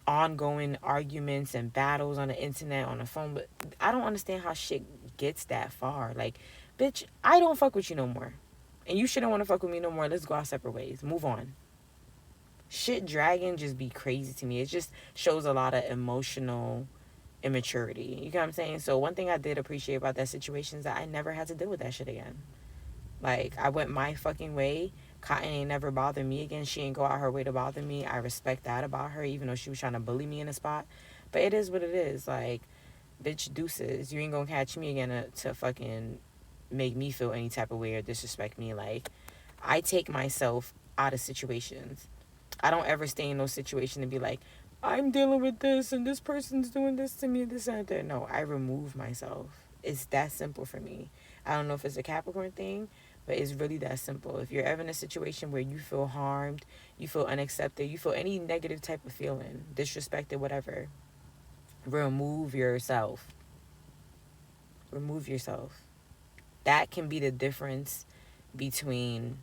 ongoing arguments and battles on the internet, on the phone. But I don't understand how shit gets that far. Like, bitch, I don't fuck with you no more, and you shouldn't want to fuck with me no more. Let's go our separate ways, move on. Shit dragging just be crazy to me. It just shows a lot of emotional immaturity, you know what I'm saying? So one thing I did appreciate about that situation is that I never had to deal with that shit again. Like, I went my fucking way. Cotton ain't never bothered me again. She ain't go out her way to bother me. I respect that about her, even though she was trying to bully me in a spot. But it is what it is. Like, bitch, deuces. You ain't gonna catch me again to fucking make me feel any type of way or disrespect me. Like, I take myself out of situations. I don't ever stay in those situations and be like, I'm dealing with this and this person's doing this to me, this and that. No, I remove myself. It's that simple for me. I don't know if it's a Capricorn thing, but it's really that simple. If you're ever in a situation where you feel harmed, you feel unaccepted, you feel any negative type of feeling, disrespected, whatever, remove yourself. Remove yourself. That can be the difference between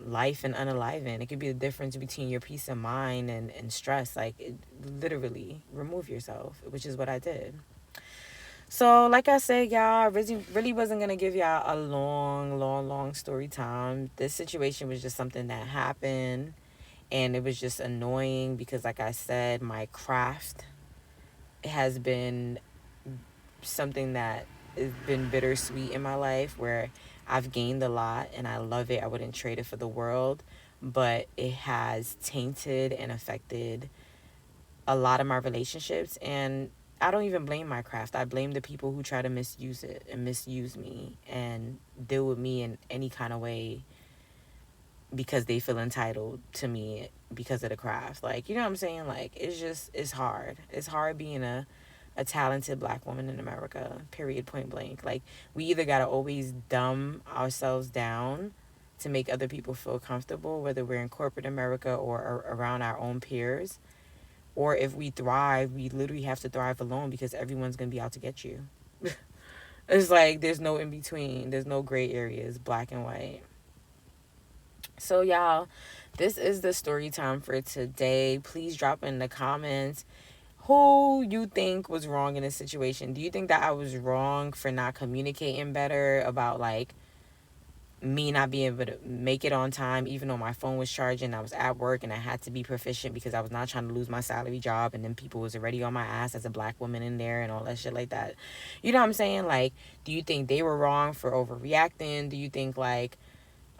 life and unaliving. It could be the difference between your peace of mind and stress. Like, literally, remove yourself, which is what I did. So, like I said, y'all, I really wasn't going to give y'all a long story time. This situation was just something that happened, and it was just annoying because, like I said, my craft has been something that has been bittersweet in my life, where I've gained a lot and I love it. I wouldn't trade it for the world, but it has tainted and affected a lot of my relationships. And I don't even blame my craft. I blame the people who try to misuse it and misuse me and deal with me in any kind of way because they feel entitled to me because of the craft. Like, you know what I'm saying? Like, it's hard. It's hard being a talented black woman in America, period, point blank. Like, we either got to always dumb ourselves down to make other people feel comfortable, whether we're in corporate America or around our own peers, or if we thrive, we literally have to thrive alone because everyone's going to be out to get you. It's like there's no in between. There's no gray areas, black and white. So, y'all, this is the story time for today. Please drop in the comments who you think was wrong in this situation. Do you think that I was wrong for not communicating better about, like, me not being able to make it on time even though my phone was charging? I was at work and I had to be proficient because I was not trying to lose my salary job, and then people was already on my ass as a black woman in there and all that shit like that. You know what I'm saying? Like, do you think they were wrong for overreacting? Do you think, like,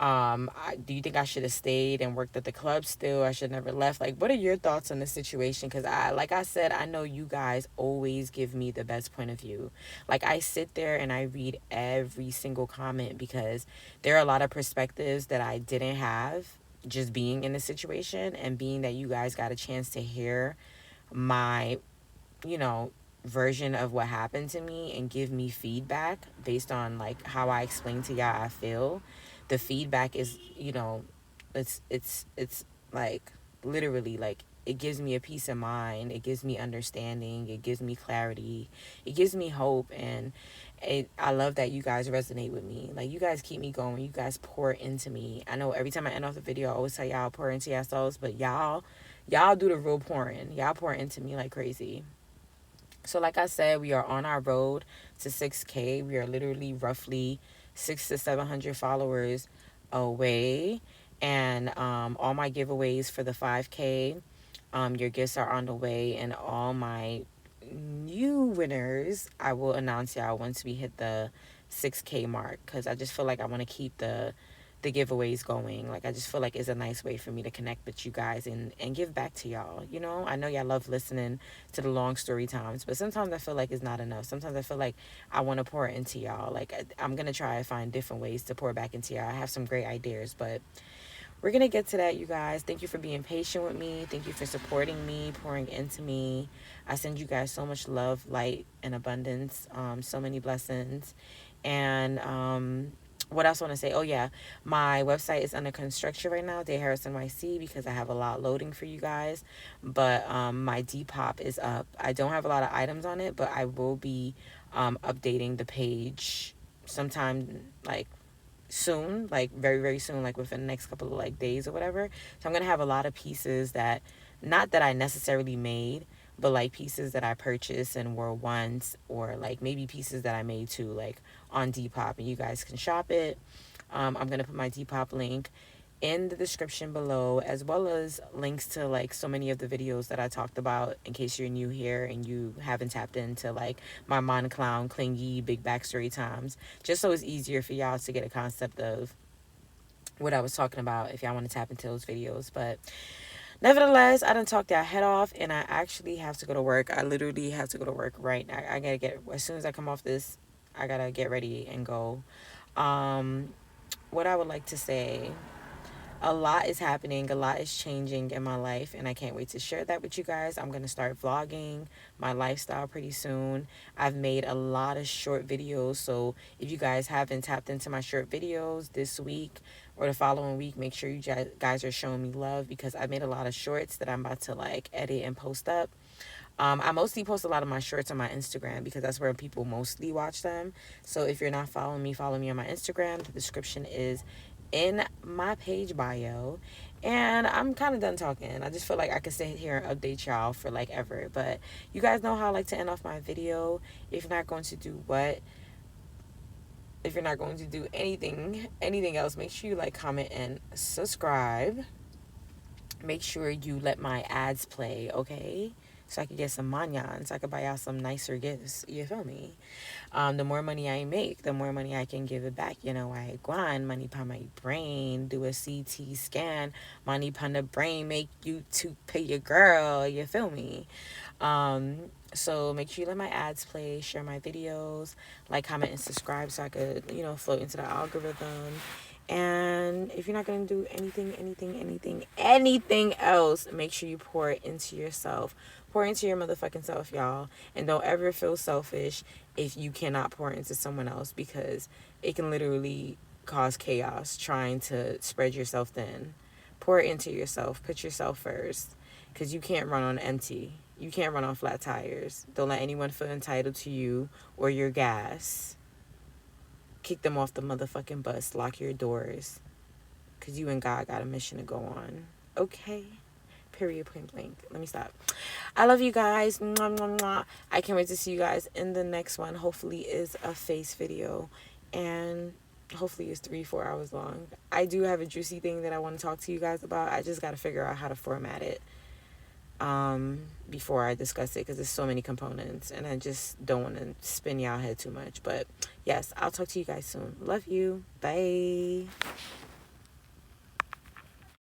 do you think I should have stayed and worked at the club still? I should never left. Like, what are your thoughts on the situation? Because like I said, I know you guys always give me the best point of view. Like, I sit there and I read every single comment because there are a lot of perspectives that I didn't have just being in the situation, and being that you guys got a chance to hear my, you know, version of what happened to me and give me feedback based on, like, how I explain to y'all I feel. The feedback is, you know, it's like, literally, like, it gives me a peace of mind, it gives me understanding, it gives me clarity, it gives me hope. And I love that you guys resonate with me. Like, you guys keep me going, you guys pour into me. I know every time I end off the video I always tell y'all pour into yourselves, but y'all do the real pouring. Y'all pour into me like crazy. So, like I said, we are on our road to 6K. We are literally roughly 600 to 700 followers away. And all my giveaways for the 5K, your gifts are on the way. And all my new winners, I will announce y'all once we hit the 6K mark. Because I just feel like I want to keep the giveaways going. Like, I just feel like it's a nice way for me to connect with you guys and give back to y'all. You know, I know y'all love listening to the long story times, but sometimes I feel like it's not enough. Sometimes I feel like I want to pour into y'all. Like, I'm gonna try to find different ways to pour back into y'all. I have some great ideas, but we're gonna get to that, you guys. Thank you for being patient with me. Thank you for supporting me, pouring into me. I send you guys so much love, light, and abundance. So many blessings. And what else I want to say? Oh, yeah. My website is under construction right now, Haras Nyc, because I have a lot loading for you guys. But my Depop is up. I don't have a lot of items on it, but I will be updating the page sometime, like, soon, like very soon, like within the next couple of, like, days or whatever. So I'm gonna have a lot of pieces that, not that I necessarily made, but like pieces that I purchased and wore once, or like maybe pieces that I made too, like on Depop, and you guys can shop it. I'm gonna put my Depop link in the description below, as well as links to, like, so many of the videos that I talked about, in case you're new here and you haven't tapped into, like, my Mon Clown, Clingy, Big Backstory times, just so it's easier for y'all to get a concept of what I was talking about if y'all want to tap into those videos. But nevertheless, I done talked y'all head off, and I actually have to go to work. I literally have to go to work right now. I gotta get, as soon as I come off this, I gotta get ready and go. What I would like to say, A lot is happening, a lot is changing in my life, and I can't wait to share that with you guys. I'm going to start vlogging my lifestyle pretty soon. I've made a lot of short videos, so if you guys haven't tapped into my short videos this week or the following week, make sure you guys are showing me love, because I made a lot of shorts that I'm about to like edit and post up. I mostly post a lot of my shorts on my Instagram because that's where people mostly watch them. So if you're not following me, follow me on my Instagram. The description is in my page bio. And I'm kind of done talking. I just feel like I could sit here and update y'all for like ever. But you guys know how I like to end off my video. If you're not going to do what? If you're not going to do anything else, make sure you like, comment, and subscribe. Make sure you let my ads play, okay? So I could get some manyan, so I could buy y'all some nicer gifts. You feel me? The more money I make, the more money I can give it back. You know, I grind money pon my brain, do a CT scan, money pon the brain, make you to pay your girl. You feel me? So make sure you let my ads play, share my videos, like, comment, and subscribe so I could, you know, float into the algorithm. And if you're not going to do anything else, make sure you pour it into yourself. Pour into your motherfucking self, y'all. And don't ever feel selfish if you cannot pour into someone else, because it can literally cause chaos trying to spread yourself thin. Pour it into yourself. Put yourself first, because you can't run on empty. You can't run on flat tires. Don't let anyone feel entitled to you or your gas. Kick them off the motherfucking bus. Lock your doors, because you and God got a mission to go on. Okay? Period, point blank. Let me stop. I love you guys. Mwah, mwah, mwah. I can't wait to see you guys in the next one. Hopefully is a face video, and hopefully it's 3-4 hours long. I do have a juicy thing that I want to talk to you guys about. I just got to figure out how to format it before I discuss it, because there's so many components and I just don't want to spin y'all head too much. But yes, I'll talk to you guys soon. Love you. Bye.